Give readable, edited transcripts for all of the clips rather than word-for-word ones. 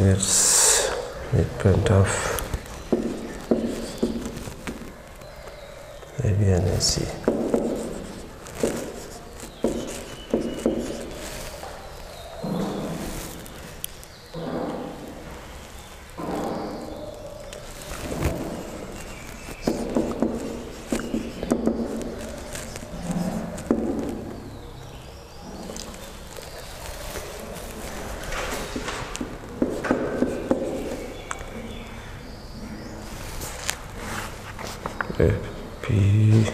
Here's midpoint of AB and AC. P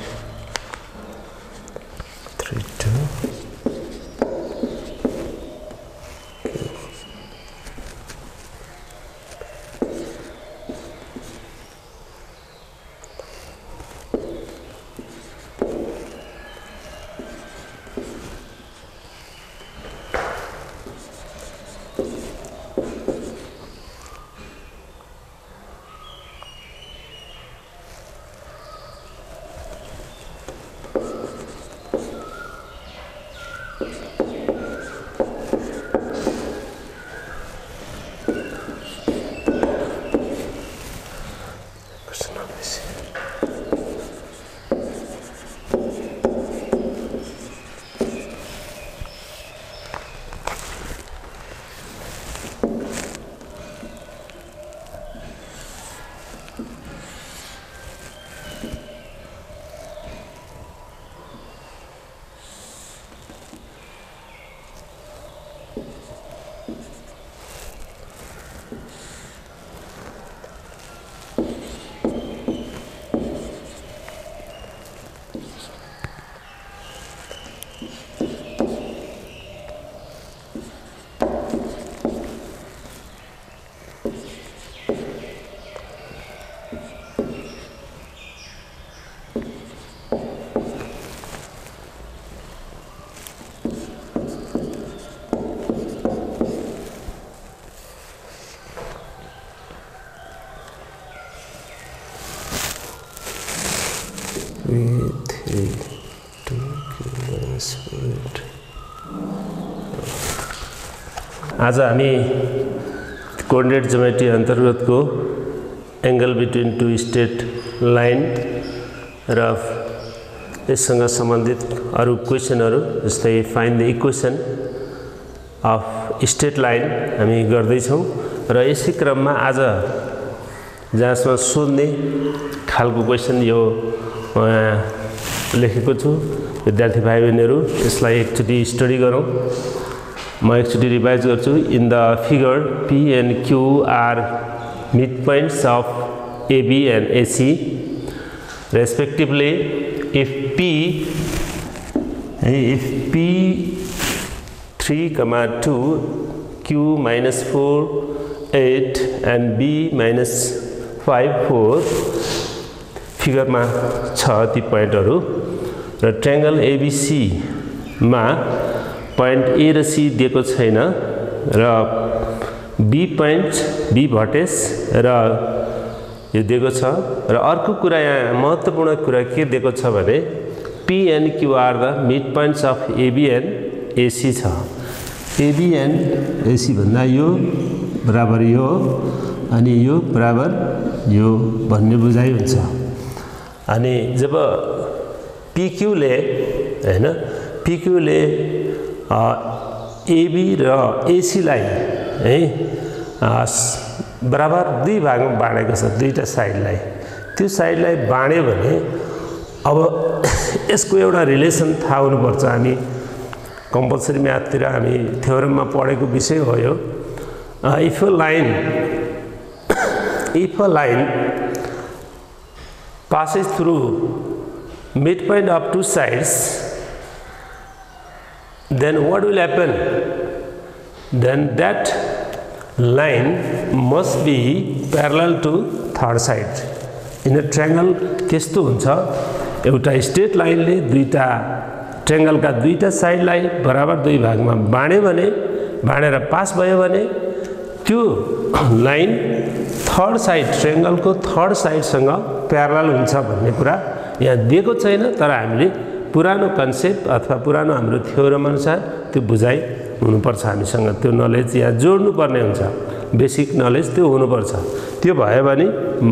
3 2 आज हामी coordinate geometry अन्तर्गतको angle between two straight line र यससँग सम्बन्धित अरु क्वेशनहरु जस्तै find the equation of straight line हामी गर्दै छौं र यसै क्रममा आज जहाँसम्म सोध्ने खालको क्वेशन यो लेखेको छु विद्यार्थी भाइ बहिनीहरु यसलाई एकचोटी स्टडी गरौं म एकचोटी रिभाइज गर्छु in the figure P and Q are midpoints of AB and AC respectively if P 3, 2 Q -4 8 and B -5 4 figure मा छ ती पोइन्टहरु र ट्रायंगल ABC मा पोइन्ट A र C दिएको छैन र B पोइन्ट B भर्टेक्स र यो दिएको छ र अर्को कुरा यहाँ महत्त्वपूर्ण कुरा के दिएको छ भने P and Q are the midpoints of AB and AC छ AB and AC भन्दा यो बराबर यो अनि यो बराबर यो भन्ने बुझाइ हुन्छ अनि जब PQ ले हैन PQ ले AB र AC लाई है बराबर दुई भागमा बाँडेको छ दुईटा साइडलाई त्यो साइडलाई बाँड्यो भने अब यसको एउटा रिलेसन थाहा हुनुपर्छ हामी कम्पलसरी म्याथतिर हामी थ्योरममा पढेको विषय हो यो if a line passes through midpoint of two sides then what will happen then that line must be parallel to third side in a triangle त्यस्तो हुन्छ एउटा स्ट्रेट लाइनले दुईटा ट्रायंगलका दुईटा साइडलाई बराबर दुई भागमा बाँड्यो भने बाँडेर पास भयो भने त्यो लाइन थर्ड साइड ट्रायंगलको थर्ड साइडसँग प्यारलल हुन्छ भन्ने कुरा यहाँ दिएको छैन तर हामीले पुरानो कन्सेप्ट अथवा पुरानो हाम्रो थ्योरम अनुसार त्यो बुझाइ हुनुपर्छ हामीसँग त्यो नलेज यहाँ जोड्नु पर्ने हुन्छ बेसिक नलेज त्यो हुनुपर्छ त्यो भयो भने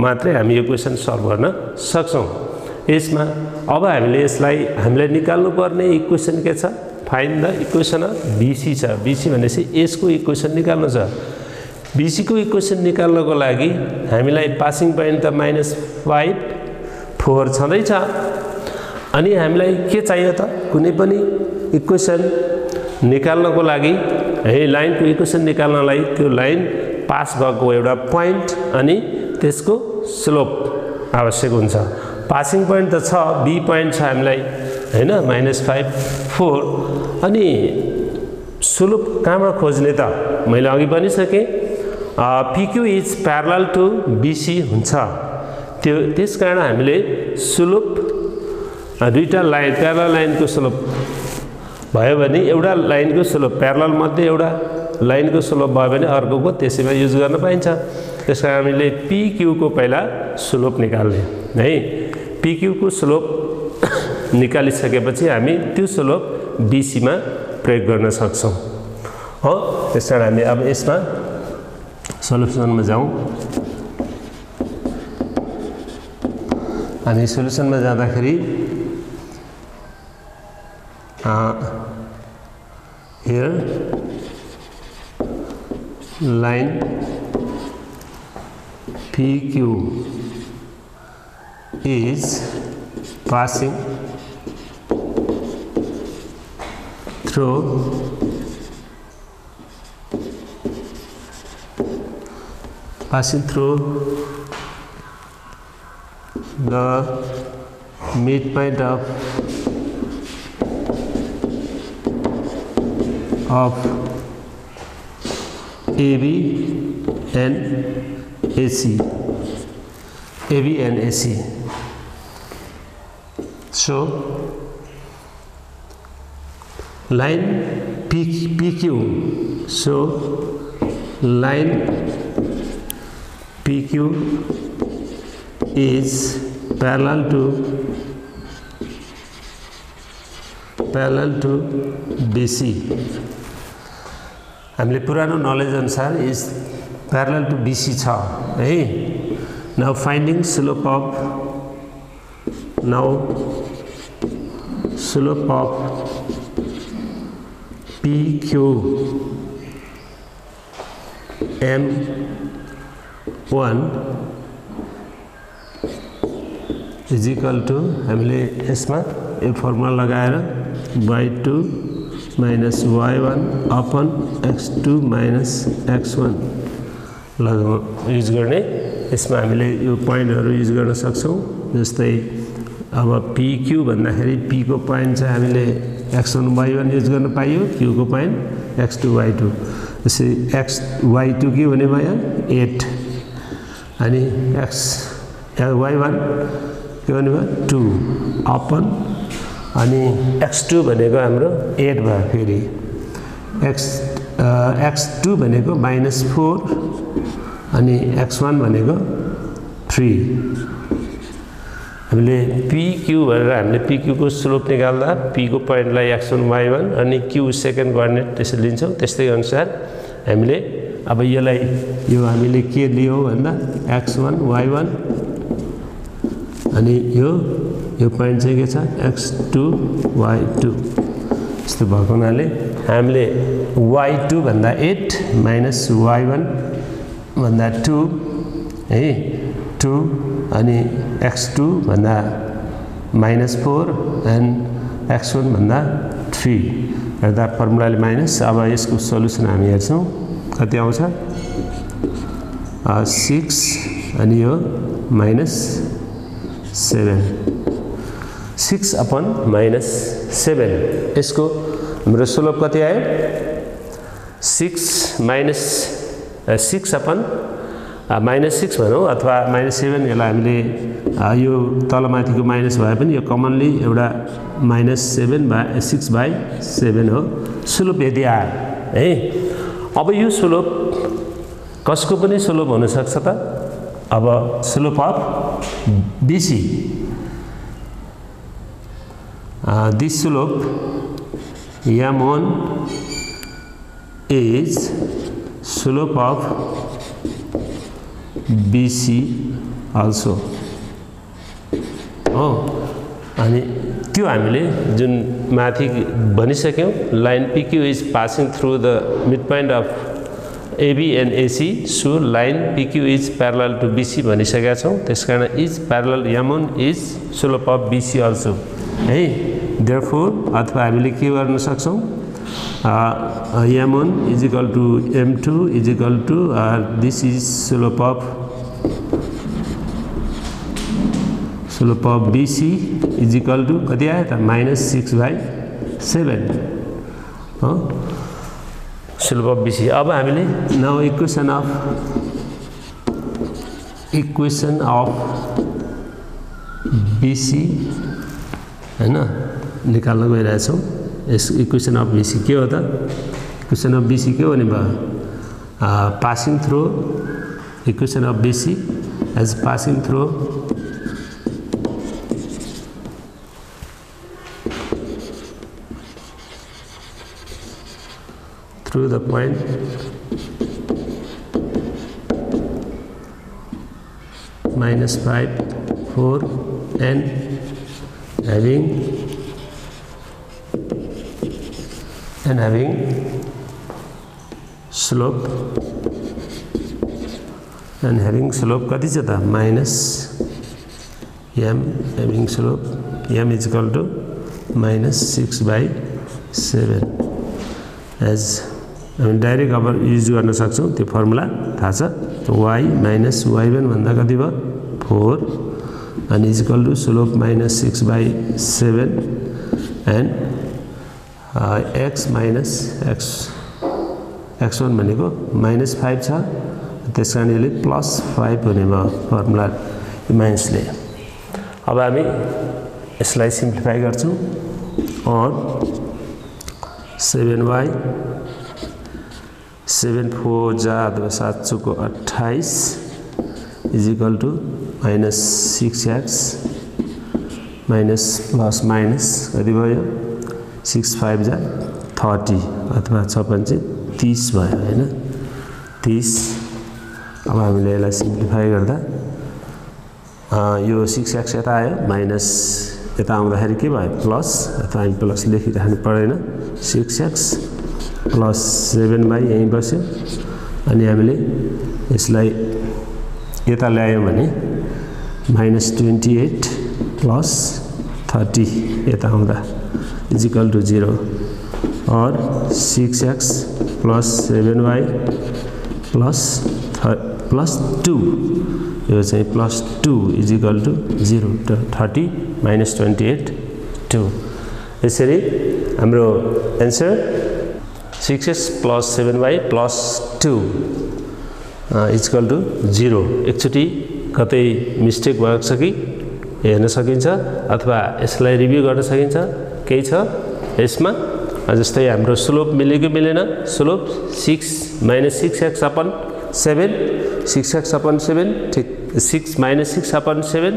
मात्रै हामी यो क्वेशन सल्भ गर्न सक्छौं यसमा अब हामीले निकाल्नु पर्ने इक्वेसन के छ find the equation of BC छ BC भनेपछि यसको इक्वेसन निकाल्नु छ BC को इक्वेसन निकाल्नको लागि हामीलाई पासिङ पोइन्ट त -5 4 छँदै छ अनि हामीलाई के चाहियो त कुनै पनि इक्वेसन निकाल्नको लागि है लाइनको इक्वेसन निकाल्नलाई त्यो लाइन पास भएको एउटा पोइन्ट अनि त्यसको स्लोप आवश्यक हुन्छ पासिङ पोइन्ट त छ B पोइन्ट छ हामीलाई हैन -5 4 अनि स्लोप कहाँबाट खोज्ने त मैले अघि पनि सके PQ is parallel to BC हुन्छ त्यो त्यसकारण हामीले स्लोप दुईटा लाइन प्यारलल लाइनको स्लोप भयो भने एउटा लाइनको स्लोप प्यारलल मध्ये एउटा लाइनको स्लोप भयो भने अर्कोको त्यसैमा युज गर्न पाइन्छ त्यसकारण हामीले PQ को पहिला स्लोप निकाल्ने है PQ को स्लोप निकालिसकेपछि हामी त्यो स्लोप BC मा प्रयोग गर्न सक्छौं हो त्यसकारण हामी अब यसमा सल्युसनमा जाउँ हामी सल्युसनमा जाँदाखेरि here line PQ is passing through the midpoint of AB and AC. So line PQ. So line PQ is parallel to BC. हामीले पुरानो नलेज अनुसार इज प्यारलल टु BC छ है now finding slope of PQ M1 is equal to हामीले यसमा यो formula लगाएर y2 minus y1 upon x2 minus x1 use गर्ने यसमा हामीले यो पोइन्टहरु युज गर्न सक्छौं जस्तै अब PQ भन्दाखेरि P को पोइन्ट चाहिँ हामीले x1 y1 युज गर्न पाइयो Q को पोइन्ट x2 y2 त्यसै x y2 के भने भयो 8 अनि x y1 के भने भयो 2 अपन अनि x2 भनेको हाम्रो 8 भयो फेरि x2 भनेको -4 अनि x1 भनेको 3 हामीले PQ भनेर हामीले PQ को स्लोप निकाल्दा P को पोइन्टलाई x1 y1 अनि Q सेकेन्ड कोअर्डिनेट त्यसरी लिन्छौं त्यस्तै अनुसार हामीले अब यो हामीले के लियो भन्दा x1 y1 अनि यो पोइन्ट चाहिँ के छ x2 y2 यस्तो भएको हुनाले हामीले y2 भन्दा 8 माइनस y1 भन्दा 2 है 2 अनि x2 भन्दा -4 एन्ड x1 भन्दा 3 हेर्दा फर्मुलाले माइनस अब यसको सल्युसन हामी हेर्छौं कति आउँछ 6 अनि यो -7 6 upon -7 यसको हाम्रो स्लोप कति आयो 6 upon -6 भनौं अथवा -7 यसलाई हामीले यो तलमाथिको माइनस भए पनि यो कमनली एउटा -6/7 हो स्लोप यदि आयो है अब यो स्लोप कसको पनि स्लोप हुन सक्छ त अब slope of BC this slope M1 is slope of BC also हो अनि त्यो हामीले जुन माथि भनिसक्यौं line PQ is passing through the midpoint of AB and AC so line PQ is parallel to BC भनिसकेका छौं त्यसकारण is parallel M1 is slope of BC also है therefore अथवा हामीले के गर्न सक्छौं M1 is equal to M2 is equal to this is slope of BC is equal to कति आयो त -6/7 हो slope of BC अब हामीले now equation of BC हैन निकाल्न गइरहेका छौं यस इक्वेसन अफ BC के हो त इक्वेसन अफ BC के हो नि भयो passing through equation of BC as passing through the point -5 4 and having slope कति छ त -m having slope m is equal to -6/7 as हामी डाइरेक्ट अब युज गर्न सक्छौं त्यो फर्मुला थाहा छ y - y1 भन्दा कति भयो 4 and is equal to slope -6/7 and x minus x1 भनेको -5 छ त्यसकारण यसले +5 हुने भयो फर्मुला माइनसले अब हामी यसलाई सिम्प्लिफाई गर्छौं और 7y 7 4 जा अथवा 7 को 28 is equal to -6x minus plus minus कति भयो 6 5 जा 30 अथवा 6 5 30 भयो हैन 30 अब हामीले यसलाई सिम्प्लिफाई गर्दा यो 6x यता आयो माइनस यता आउँदाखेरि के भयो प्लस अथवा हामी प्लस लेखिराख्नु पर्दैन 6x प्लस 7 बाई यही बस्यो अनि हामीले यसलाई यता ल्यायौं भने -28 प्लस 30 यता आउँदा इज इक्वल टु 0 और 6x प्लस 7y प्लस 2 यो चाहिँ प्लस 2 इज इक्वल टु 0 30 -28 2 यसरी हाम्रो answer 6x plus 7y plus 2 is equal to 0 एकचोटी कतै मिस्टेक भएको छ कि हेर्न सकिन्छ अथवा यसलाई रिभ्यु गर्न सकिन्छ केही छ यसमा जस्तै हाम्रो स्लोप मिलेको मिलेन slope 6 6x upon 7 6x upon 7 ठीक 6 6 अपन 7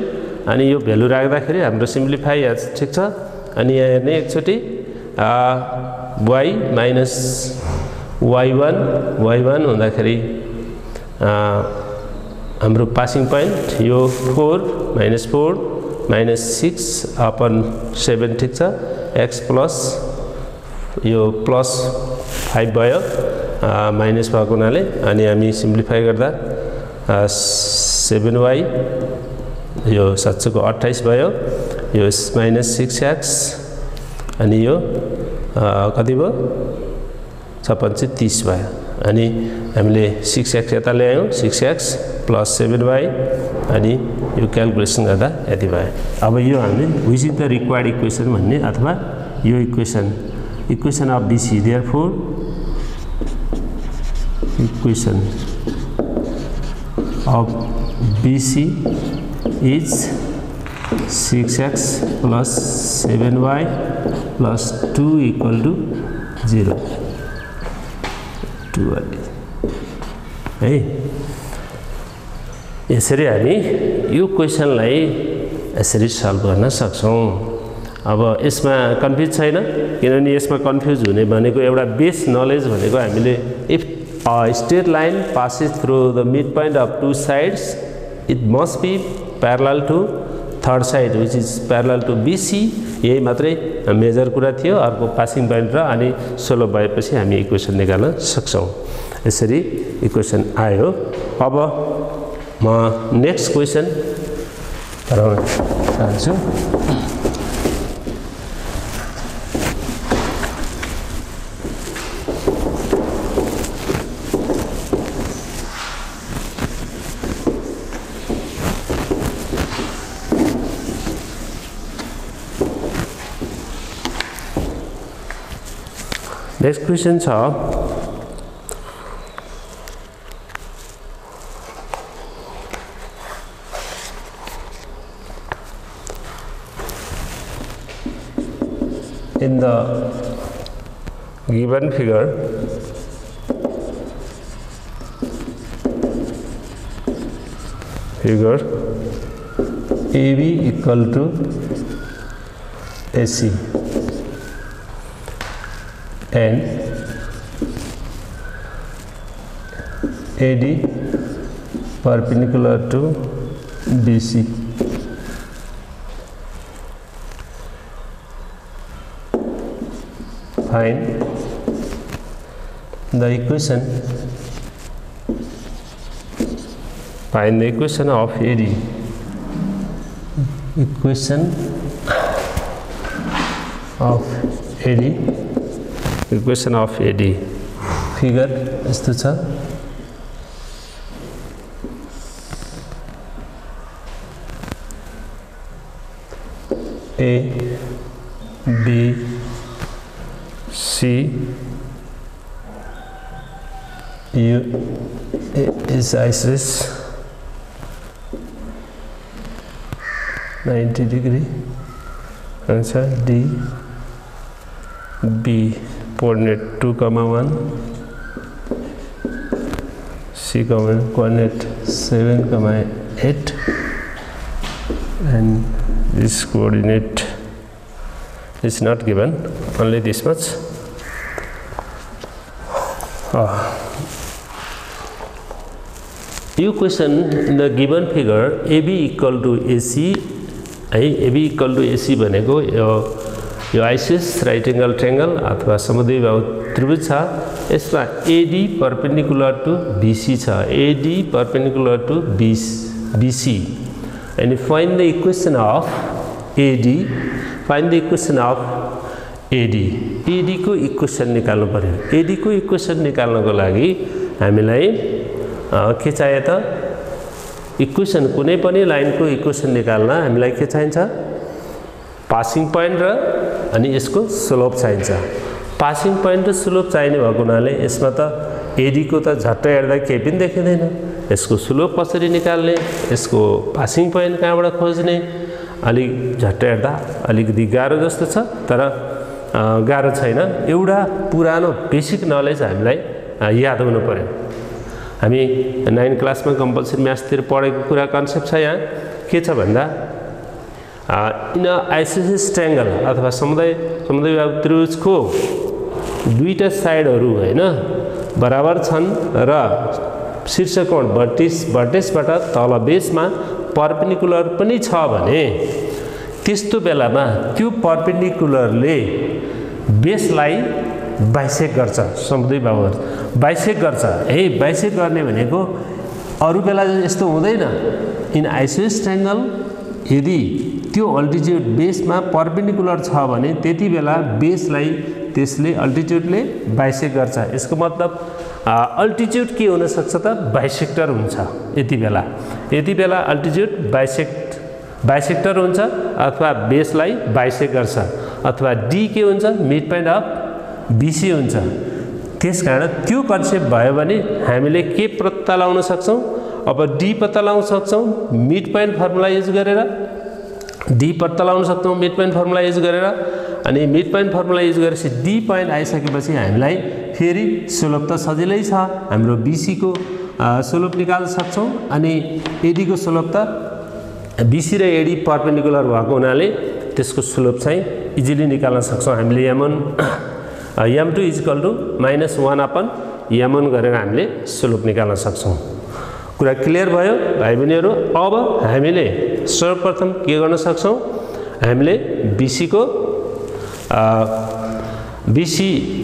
अनि यो भ्यालु राख्दाखेरि हाम्रो सिम्प्लिफाई ठीक छ अनि यहाँ हेर्ने एकचोटी y minus y1 हुँदाखेरि हाम्रो पासिङ पोइन्ट यो 4 -6 अपन 7 ठीक छ x प्लस यो प्लस 5 भयो माइनस भएको हुनाले अनि हामी सिम्प्लिफाई गर्दा 7y यो 7 को 28 भयो यो -6x अनि यो कति भयो 56 30 भयो अनि हामीले 6x यता ल्यायौं 6x प्लस 7y अनि यो क्याल्कुलेसन गर्दा यति भयो अब यो हामीले which is the required equation भन्ने अथवा यो equation of BC therefore equation of BC is 6x plus 7y plus 2 equal to 0 है यसरी हामी यो क्वेशनलाई यसरी सल्भ गर्न सक्छौं अब यसमा कन्फ्युज छैन किनभने यसमा कन्फ्युज हुने भनेको एउटा बेस नलेज भनेको हामीले if a straight line passes through the midpoint of two sides it must be parallel to third side which is parallel to BC यही मात्रै मेजर कुरा थियो अर्को पासिङ पोइन्ट र अनि सोलो भएपछि हामी इक्वेसन निकाल्न सक्छौं यसरी इक्वेसन आयो अब म नेक्स्ट क्वेशन गराउन चाहन्छु नेक्स्ट क्वेशन छ in the given figure AB equal to AC and AD perpendicular to BC. Find the equation. Find the equation of AD. Equation of AD. Equation of AD. Figure यस्तो छ A B C U is axis 90 degree answer D B coordinate 2,1 C coordinate 7,8 and this coordinate is not given, only this much. You question in the given figure AB equal to AC, AB equal to AC भनेको यो ISIS right angle triangle अथवा समद्विबाहु त्रिभुज छ यसमा AD perpendicular to BC छ AD perpendicular to BC and find the equation of AD find the equation of AD को equation निकाल्नु पर्यो AD को इक्वेसन निकाल्नको लागि हामीलाई के चाहियो त इक्वेसन कुनै पनि लाइनको इक्वेसन निकाल्न हामीलाई के चाहिन्छ पासिङ पोइन्ट र अनि यसको स्लोप चाहिन्छ पासिङ पोइन्ट र स्लोप चाहिने भएको हुनाले यसमा त AD को त झट्ट हेर्दा केही पनि देखिदैन यसको स्लोप कसरी निकाल्ने यसको पासिङ पोइन्ट कहाँबाट खोज्ने अलि झट्ट हेर्दा अलिकति गाह्रो जस्तो छ तर गाह्रो छैन एउटा पुरानो बेसिक नलेज हामीलाई याद हुनु पर्यो हामी 9 क्लासमा कम्पल्सरी म्याथ्सतिर पढेको कुरा कन्सेप्ट छ यहाँ के छ भन्दा इन आइसोसेलेस ट्रायंगल अथवा समद्विबाहु त्रिभुजको दुईटा साइडहरु हैन बराबर छन् र शीर्षकोण भर्टेक्सबाट तल बेसमा परपेंडिकुलर पनि छ भने त्यस्तो बेलामा त्यो परपेंडिकुलरले बेसलाई बाइसेक्ट गर्छ समद्विबाहु बाइसेक्ट गर्छ बाइसेक्ट गर्ने भनेको अरु बेला यस्तो हुँदैन इन आइसोसेलेस ट्रायंगल यदि त्यो अल्टिट्युड बेसमा परपेंडिकुलर छ भने त्यति बेला बेसलाई त्यसले अल्टिट्युडले बाइसेक्ट गर्छ यसको मतलब अल्टिट्युड के हुन सक्छ त बाइसेक्टर हुन्छ यति बेला अल्टिट्युड बाइसेक्टर हुन्छ अथवा बेसलाई बाइसेक्ट गर्छ अथवा डी के हुन्छ मिड पोइन्ट अफ बीसी हुन्छ त्यसकारण त्यो कन्सेप्ट भयो भने हामीले के पत्ता लगाउन सक्छौं अब डी पत्ता लगाउन सक्छौं मिड पोइन्ट फर्मुला युज गरेर डी पत्ता लगाउन सक्छौं मिड पोइन्ट फर्मुला युज गरेर अनि मिड पोइन्ट फर्मुला युज गरेपछि डी पोइन्ट आइसकेपछि हामीलाई फेरि स्लोप त सजिलै छ हाम्रो बीसी को स्लोप निकाल्न सक्छौं अनि एडी को स्लोप त बीसी र एडी परपेंडिकुलर भएको हुनाले त्यसको स्लोप चाहिँ इजिली निकाल्न सक्छौँ हामीले m1 m2 equal to -1 upon m1 गरेर हामीले स्लोप निकाल्न सक्छौँ। कुरा क्लियर भयो भाइ बहिनीहरू। अब हामीले सर्वप्रथम के गर्न सक्छौँ, हामीले BC को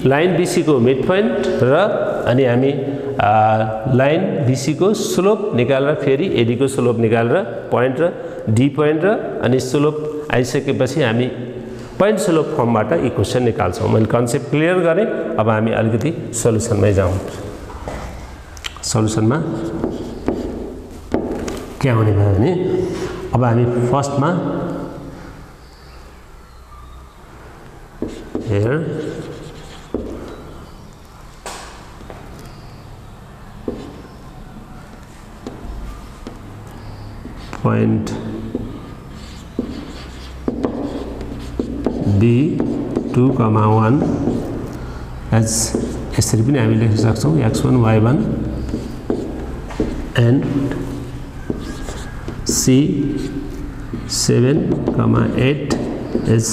लाइन BC को मिड पोइन्ट र अनि हामी लाइन BC को स्लोप निकालेर फेरि AD को स्लोप निकालेर पोइन्ट र D पोइन्ट र अनि स्लोप आइसकेपछि हामी पोइन्ट स्लोप फर्मबाट इक्वेसन निकाल्छौँ। मैले कन्सेप्ट क्लियर गरेँ। अब हामी अलिकति सल्युसनमै जाउँ। सल्युसनमा के आउने भयो भने अब हामी फर्स्टमा here point B 2,1 as यसरी पनि हामी लेख्न सक्छौँ x1 y1 and C 7,8 is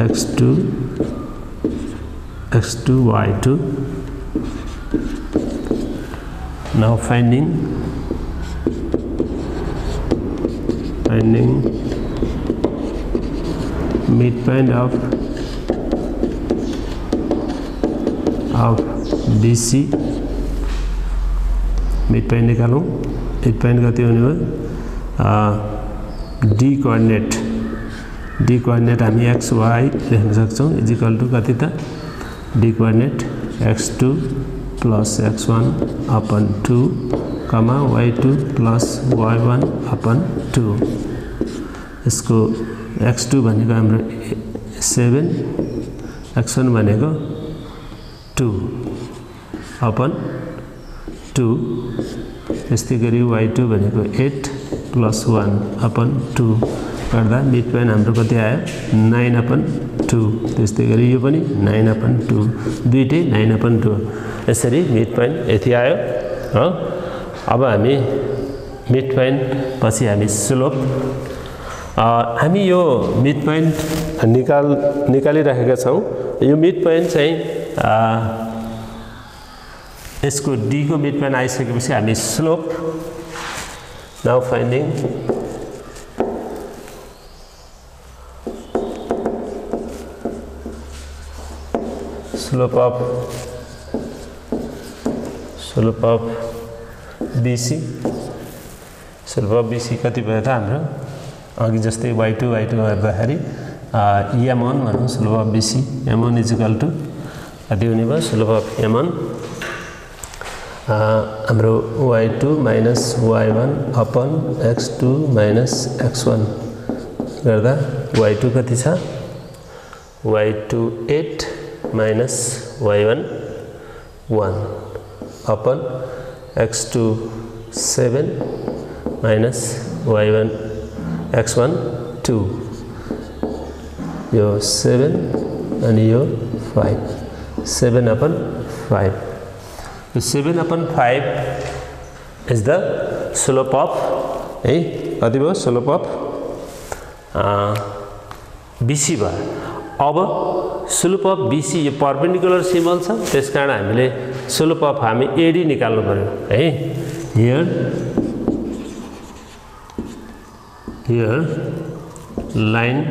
x2 y2. Now finding midpoint of BC. midpoint निकालौँ। midpoint कति हुने भयो, D कोअर्डिनेट हामी x y लेख्न सक्छौँ इज इक्वल टु कति त D coordinate x2 plus x1 upon 2 कमा y2 प्लस y1 अपन 2। यसको x2 भनेको हाम्रो 7, x1 भनेको 2 अपन 2, त्यस्तै गरी y2 भनेको 8 प्लस 1 अपन 2 गर्दा मिड पोइन्ट हाम्रो कति आयो 9 अपन 2। त्यस्तै गरी यो पनि 9 अपन 2, दुईटै 9 अपन 2। यसरी मिड पोइन्ट यति आयो हो। अब हामी मिड पोइन्ट पछि हामी स्लोप, हामी यो मिड पोइन्ट निकालिरहेका छौँ। यो मिड पोइन्ट चाहिँ यसको D को मिड पोइन्ट आइसकेपछि हामी slope now finding slope of BC कति भयो त हाम्रो अघि जस्तै y2 गर्दाखेरि m1 भनौँ slope of BC m1 is equal to कति हुने भयो slope of m1 हाम्रो y2 minus y1 upon x2 minus x1 गर्दा y2 कति छ y2 8 minus y1 1 upon x2 7 minus y1 x1 2 यो 7 अनि यो 5 7 upon 5। 7 upon 5 is the slope of है कति भयो स्लोप अफ BC भयो। अब स्लोप अफ BC यो परपेन्डिकुलर सिम्बल छ त्यसकारण हामीले स्लोप अफ हामी AD निकाल्नु पर्यो है। here line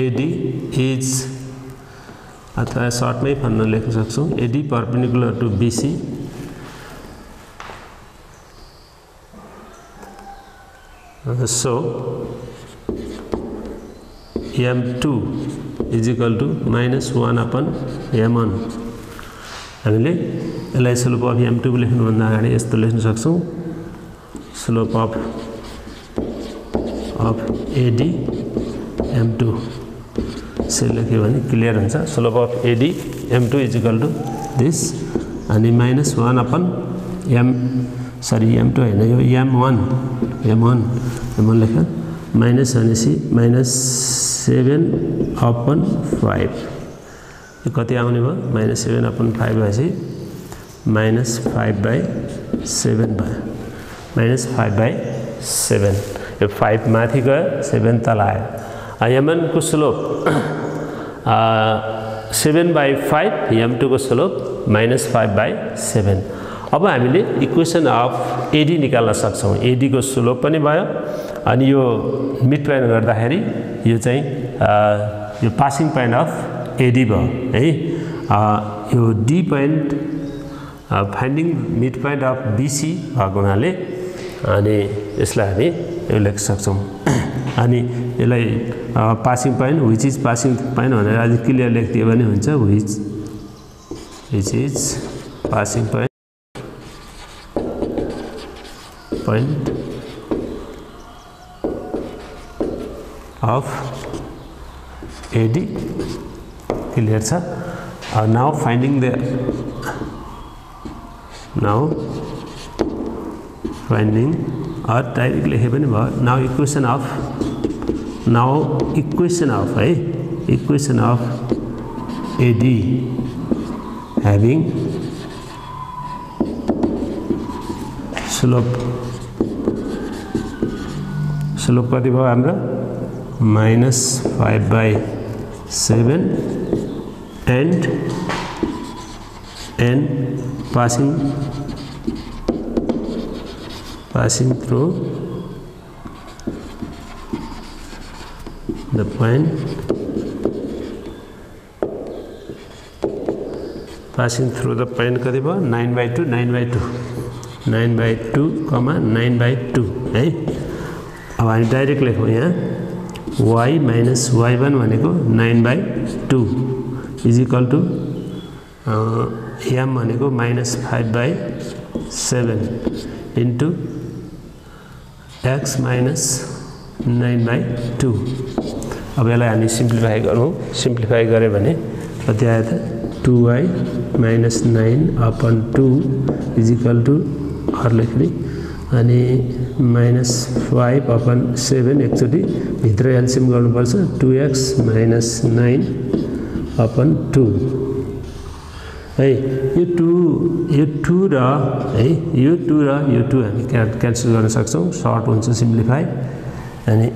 AD is अथवा सर्टमै भन्न लेख्न सक्छौँ AD perpendicular to BC so m2 is equal to -1 upon m1। हामीले यसलाई स्लोप अफ m2 लेख्नुभन्दा अगाडि यस्तो लेख्न सक्छौँ स्लोप अफ AD m2 यसरी लेख्यो भने क्लियर हुन्छ। Slope of AD m2 is equal to this अनि -1 अपन m2 होइन यो m1 लेख्यो माइनस भनेपछि -7 अपन 5 यो कति आउने भयो -7 अपन 5 भएपछि -5/7 भयो -5/ 7 यो 5 माथि गयो 7 तल आयो m1 को स्लोप 7/5 m2 को स्लोप -5/7 अब हामीले इक्वेसन अफ AD निकाल्न सक्छौं AD को स्लोप पनि भयो अनि यो मिड पोइन्ट गर्दाखेरि यो चाहिँ यो पासिङ पोइन्ट अफ AD भयो है यो D point finding mid point of BC भएको हुनाले अनि यसलाई हामी यो लेख्न सक्छौं अनि यसलाई passing point which is passing point भनेर अलि क्लियर लेख्दियो भने हुन्छ which is passing point of AD clear छ now finding the or directly लेखे पनि भयो now equation of AD having slope कति भयो हाम्रो -5/7 and passing through the point कति भयो 9/2 है अब हामी डाइरेक्ट लेखौं यहाँ y minus y1 भनेको 9/2 is equal to m भनेको -5/7 into x minus 9/2 अब यसलाई हामी सिम्प्लिफाई गरौँ सिम्प्लिफाई गरे भने कति आयो त 2y minus 9/2 is equal to हर लेख्ने अनि -5/7 एकचोटी भित्र एलसीएम गर्नुपर्छ 2x minus 9/2 है यो 2 र है यो 2 हामी क्यान्सल गर्न सक्छौं सर्ट हुन्छ सिम्प्लिफाई अनि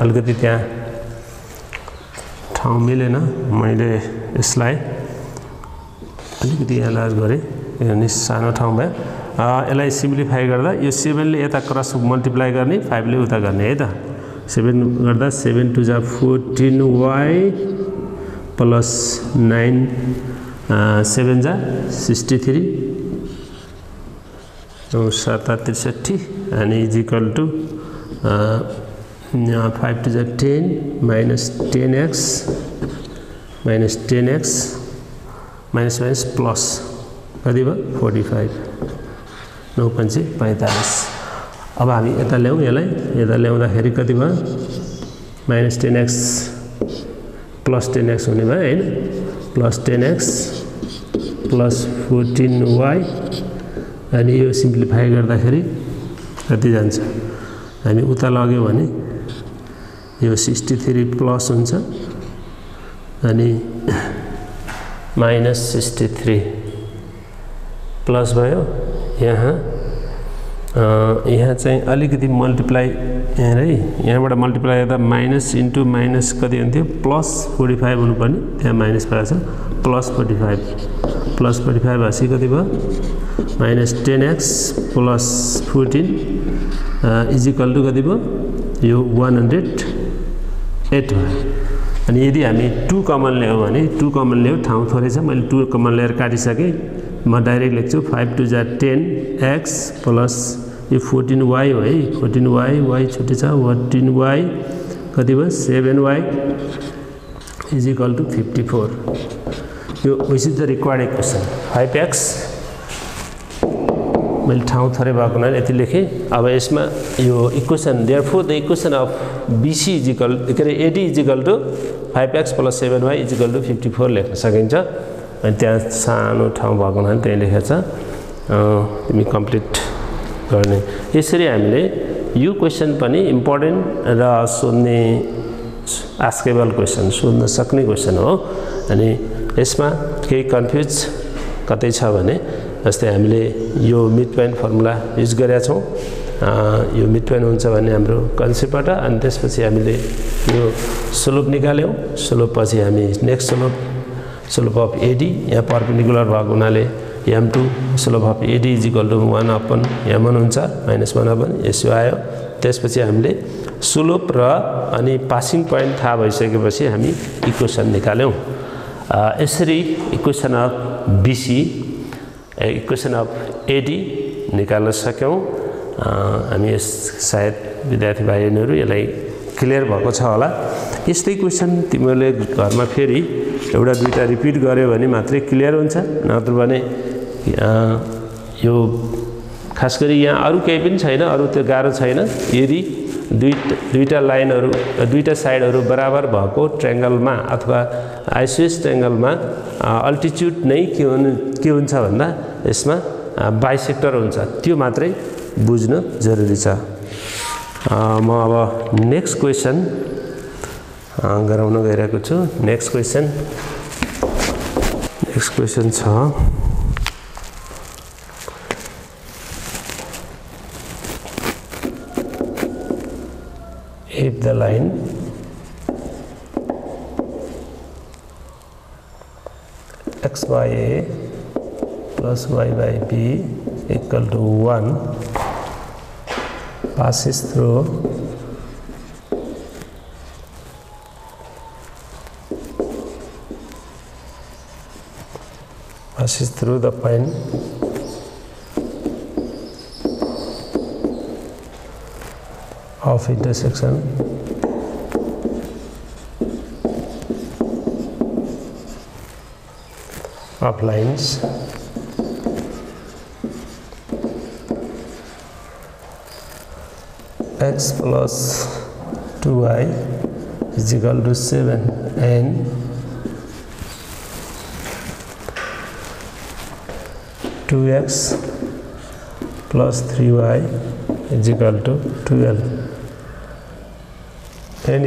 अलिकति त्यहाँ ठाउँ मिलेन मैले यसलाई अलिकति यहाँ लार्ज गरे अनि सानो ठाउँ भयो यसलाई सिम्प्लिफाई गर्दा यो 7 ले यता क्रस मल्टिप्लाई गर्ने 5 ले उता गर्ने है त 7 गर्दा 7 2 जा 14y प्लस 9 7 जा 63 9 7 63 अनि इज इक्वल टु 5 2 जा 10 minus 10x minus plus कति भयो 45 9/45 अब हामी यता ल्याउँ यसलाई यता ल्याउँदाखेरि कति भयो -10x plus 10x हुने भयो हैन plus 10x plus 14y अनि यो सिम्प्लिफाई गर्दाखेरि कति जान्छ हामी उता लग्यौं भने यो 63 प्लस हुन्छ अनि -63 प्लस भयो यहाँ चाहिँ अलिकति मल्टिप्लाई है यहाँबाट मल्टिप्लाई गर्दा माइनस इन्टु माइनस कति हुन्थ्यो प्लस 45 हुनुपर्ने त्यहाँ माइनस भएको छ प्लस 45 भएपछि कति भयो -10x plus 14 is equal to कति भयो यो 108 भयो अनि यदि हामी 2 कमन ल्यायौँ भने 2 कमन ल्यायौँ ठाउँ थोरै छ मैले 2 कमन ल्याएर काटिसकेँ म डाइरेक्ट लेख्छु 5 2 जा 10x प्लस यो 14y हो है 14y y छुट्टै छ 14y कति भयो 7y इज इक्वल टु 54 यो which is the required equation 5x मैले ठाउँ थोरै भएको हुनाले यति लेखेँ अब यसमा यो equation therefore the equation of BC is equal के अरे AD is equal to 5x plus 7y is equal to 54 लेख्न सकिन्छ अनि त्यहाँ सानो ठाउँ भएको हुनाले त्यही लेखेको छ तिमी कम्प्लिट गर्ने यसरी हामीले यो क्वेसन पनि इम्पोर्टेन्ट र सोध्ने आस्केबल क्वेसन सोध्न सक्ने क्वेसन हो अनि यसमा केही कन्फ्युज कतै छ भने जस्तै हामीले यो मिड पोइन्ट फर्मुला युज गरेका छौं यो मिड पोइन्ट हुन्छ भन्ने हाम्रो कन्सेप्टबाट। अनि त्यसपछि हामीले यो स्लोप निकाल्यौँ। स्लोप पछि हामी नेक्स्ट स्लोप अफ एडी यहाँ परपेन्डिकुलर भएको हुनाले m2 slope of AD = 1/m1 हुन्छ -1/, यसो आयो। त्यसपछि हामीले स्लोप र अनि पासिङ पोइन्ट थाहा भइसकेपछि हामी इक्वेसन निकाल्यौँ। यसरी equation of BC equation of AD निकाल्न सक्यौँ। हामी सायद विद्यार्थी भाइहरुहरू यसलाई क्लियर भएको छ होला। यस्तै क्वेसन तिमीहरूले घरमा फेरि एउटा दुईटा रिपिट गर्यो भने मात्रै क्लियर हुन्छ, नत्र भने यो खास गरी यहाँ अरू केही पनि छैन, अरू त्यो गाह्रो छैन। यदि दुईटा लाइनहरू दुईटा साइडहरू बराबर भएको ट्रायंगलमा अथवा आइसोसेलेस ट्रायंगलमा अल्टिट्युड नै के हुन्छ भन्दा यसमा बाइसेक्टर हुन्छ, त्यो मात्रै बुझ्न जरुरी छ। म अब नेक्स्ट क्वेसन गराउन गइरहेको छु। नेक्स्ट क्वेसन छ if the line x by a plus y by b equal to 1 passes through the point of intersection of lines x plus 2y is equal to 7 and x plus 3y is equal to 12 and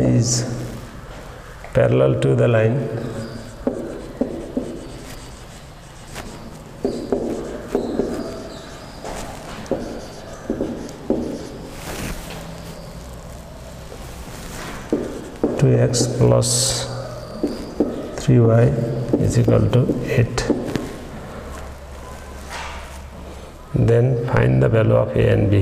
is parallel to the line x plus 3y is equal to 8. Then find the value of a and b.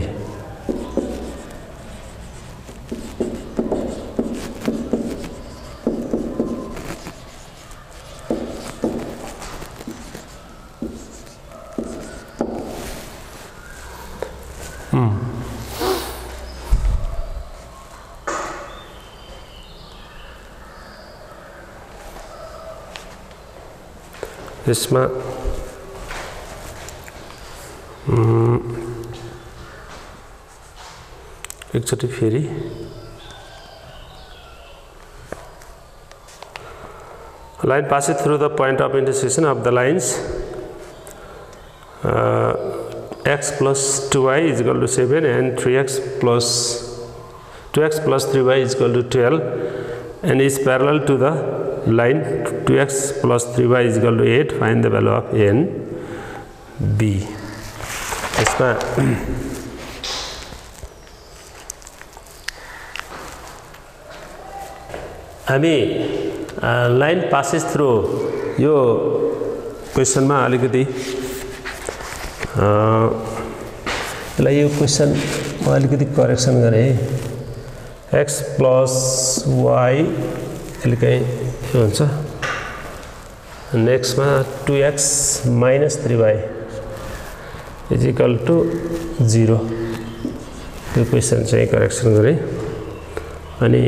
यसमा एकचोटि फेरि line passes through the point of intersection of the lines x plus 2y is equal to 7 and 2x plus 3y is equal to 12 and is parallel to the line 2x plus 3y is equal to 8. Find the value of a and b. यसमा हामी line passes through यो क्वेसनमा अलिकति यसलाई यो question म अलिकति correction गरेँ। x plus y यसले कहीँ के हुन्छ, नेक्स्टमा 2x minus 3y is equal to 0 त्यो क्वेसन चाहिँ करेक्सन गरेँ। अनि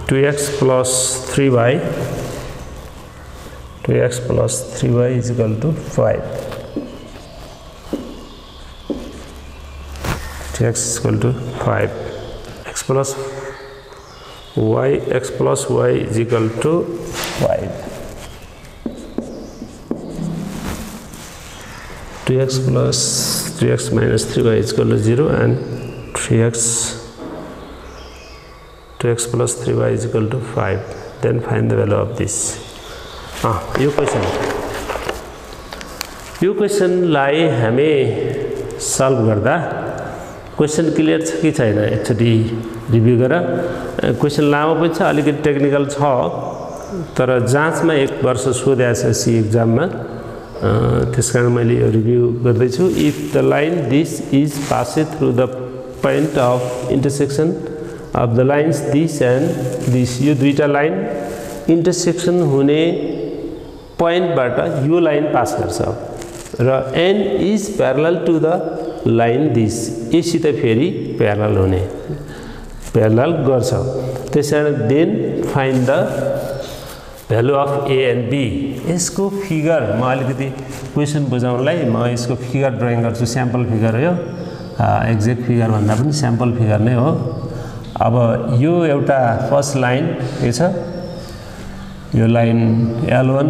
2x plus 3y is equal to 5. 2x is equal to 5. x plus y is equal to 5. 2x plus 3x minus 3y is equal to 0 and 2x plus 3y is equal to 5. Then find the value of this. यो question यो क्वेसनलाई हामी solve गर्दा question clear छ कि छैन एकचोटि review गर। Question लामो पनि छ, अलिकति टेक्निकल छ, तर जाँचमा 1 वर्ष सोधेको छ सी एक्जाममा, त्यसकारण मैले यो रिभ्यू गर्दैछु। If the line this is passed through the point of intersection of the lines this and this, यो दुईटा लाइन इन्टरसेक्सन हुने पोइन्टबाट यो लाइन पास गर्छ र N is parallel to the line this, यसित फेरि प्यारलल हुने, प्यारलल गर्छ। त्यसैले then find the value of A and B. यसको फिगर म अलिकति क्वेसन बुझाउनलाई म यसको फिगर ड्रइङ गर्छु। स्याम्पल फिगर हो यो, एक्ज्याक्ट फिगर भन्दा पनि स्याम्पल फिगर नै हो। अब यो एउटा फर्स्ट लाइन के छ, यो लाइन L1,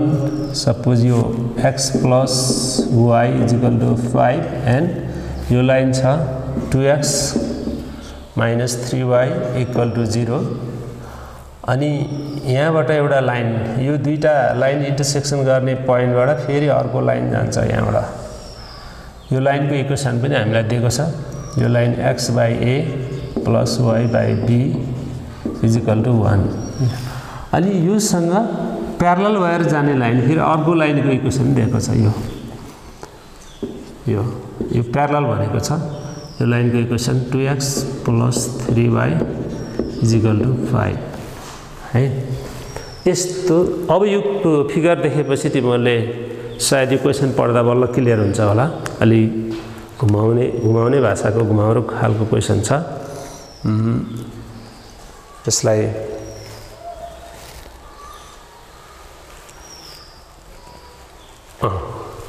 सपोज यो x plus y is equal to 5 and यो लाइन छ 2x minus 3y equal to 0। अनि यहाँबाट एउटा लाइन, यो दुईटा लाइन इन्टरसेक्सन गर्ने पोइन्टबाट फेरि अर्को लाइन जान्छ यहाँबाट। यो लाइनको इक्वेसन पनि हामीलाई दिएको छ, यो line x by a plus y by b is equal to 1। अनि योसँग प्यारलल भएर जाने लाइन फेरि अर्को लाइनको इक्वेसन दिएको छ, यो प्यारलल भनेको छ। यो लाइनको equation 2x plus 3y equal to 5 है। यस्तो अब यो फिगर देखेपछि तिमीहरूले सायद यो क्वेसन पढ्दा बल्ल क्लियर हुन्छ होला। अलि घुमाउने भाषाको घुमाउरो खालको क्वेसन छ। यसलाई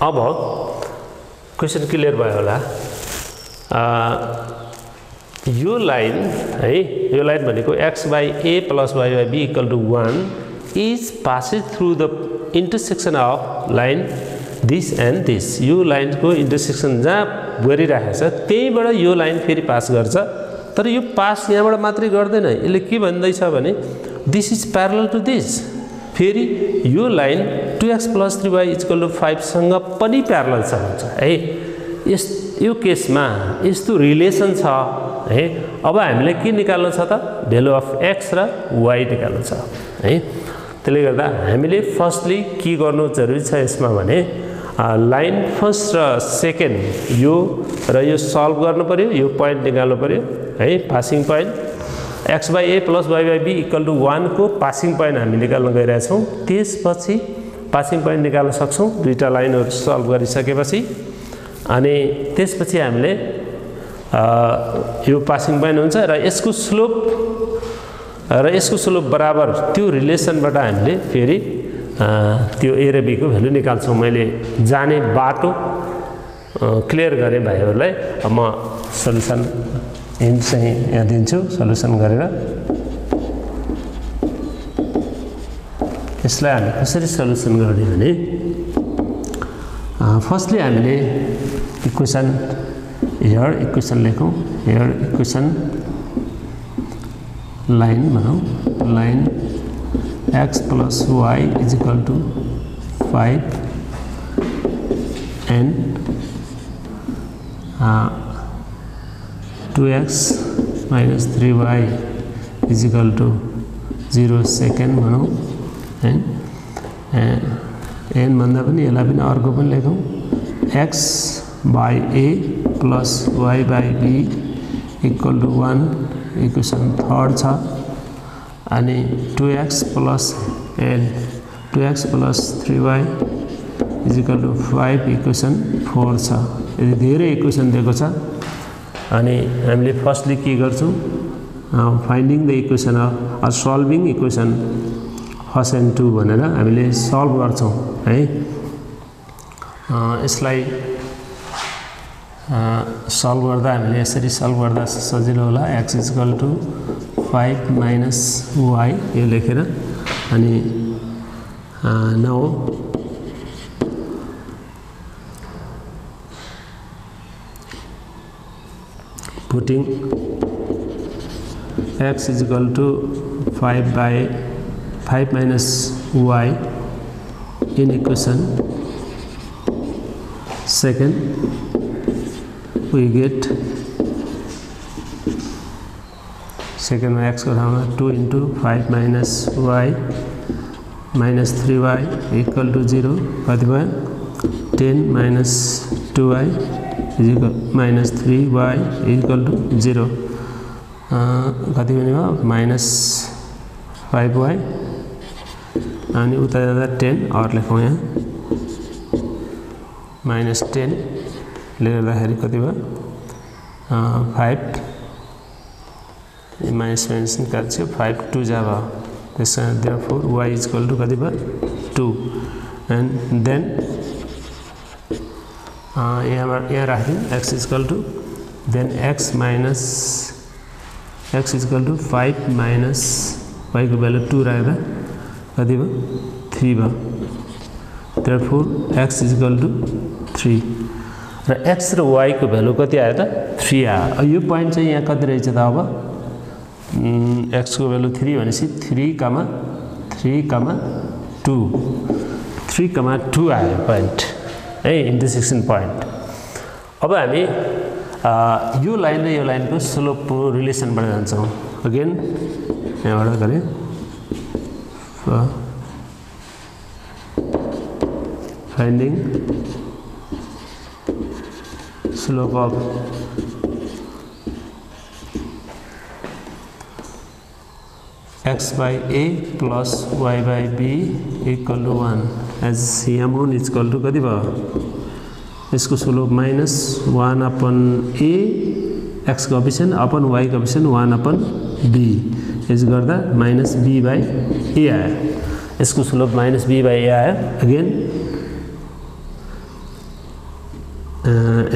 अब क्वेसन क्लियर भयो होला। यो लाइन है, यो लाइन भनेको x by a plus y by b equal to 1 is passes through the intersection of line this and this. यो लाइनको इन्टरसेक्सन जहाँ गरिरहेको छ त्यहीबाट यो लाइन फेरि पास गर्छ, तर यो पास यहाँबाट मात्रै गर्दैन। यसले के भन्दैछ भने this is parallel to this, फेरि यो line 2x plus 3y equal to 5 सँग पनि प्यारलल छ भन्छ है। यो केसमा यस्तो रिलेसन छ है। अब हामीले के निकाल्नु छ त, भ्यालु अफ x र y निकाल्नु छ है। त्यसले गर्दा हामीले फर्स्टली के गर्नु जरुरी छ यसमा भने लाइन फर्स्ट र सेकेन्ड यो र यो सल्भ गर्नु पर्यो, यो पोइन्ट निकाल्नु पर्यो है, passing point. x by a plus y by b equal to 1 को पासिङ पोइन्ट हामी निकाल्न गइरहेछौँ। त्यसपछि पासिङ पोइन्ट निकाल्न सक्छौँ दुईटा लाइनहरू सल्भ गरिसकेपछि। अनि त्यसपछि हामीले यो पासिङ पोइन्ट हुन्छ र यसको स्लोप बराबर त्यो रिलेसनबाट हामीले फेरि त्यो ए र बी को भ्यालु निकाल्छौँ। मैले जाने बाटो क्लियर गरेँ भाइहरूलाई। अब म सल्युसन हिन्ट चाहिँ यहाँ दिन्छु, सल्युसन गरेर यसलाई हामी कसरी सल्युसन गर्ने भने फर्स्टली हामीले इक्वेसन हियर इक्वेसन लेखौँ। हियर इक्वेसन लाइन भनौँ, line x plus y is equal to 5 and 2x minus 3y is equal to 0 second भनौँ। एन भन्दा पनि यसलाई पनि अर्को पनि लेखौँ, x by a plus y by b equal to 1 equation third छ। अनि 2x प्लस एन 2x plus 3y is equal to 5 equation 4 छ। यदि धेरै इक्वेसन दिएको छ अनि हामीले फर्स्टली के गर्छौँ, finding the equation of solving equation first and 2 भनेर हामीले सल्भ गर्छौँ है। यसलाई सल्भ गर्दा हामीले यसरी सल्भ गर्दा सजिलो होला। x is equal to 5 minus y यो लेखेर अनि now putting x is equal to 5 minus y in equation second we get second x को ठाउँमा 2 into 5 minus y minus 3y equal to 0 कति भयो 10 minus 2y is equal minus 3y equal to 0 कति हुने भयो minus 5y अनि उता जाँदा 10 और लेखौँ यहाँ minus 10 ले गर्दाखेरि कति भयो 5 minus minus निकाल्छु 5 2 जा भयो त्यसैले therefore y is equal to कति भयो 2 and then यहाँ राख्यौँ x is equal to then x is equal to 5 minus y को भ्यालु 2 राख्दा कति भयो 3 भयो therefore x is equal to 3 र x र y को भ्यालु कति आयो त 3 आयो यो पोइन्ट चाहिँ यहाँ कति रहेछ त अब x को भ्यालु 3 भनेपछि 3,2 आयो पोइन्ट है इन्टरसेक्सन पोइन्ट अब हामी यो लाइन र यो लाइनको स्लोपको रिलेसनबाट जान्छौँ अगेन यहाँबाट गरे finding slope of x by a plus y by b equal to 1 as m1 is equal to कति भयो यसको slope minus 1 upon a x coefficient upon y coefficient 1 upon b यसो गर्दा minus b by a आयो यसको slope minus b by a आयो again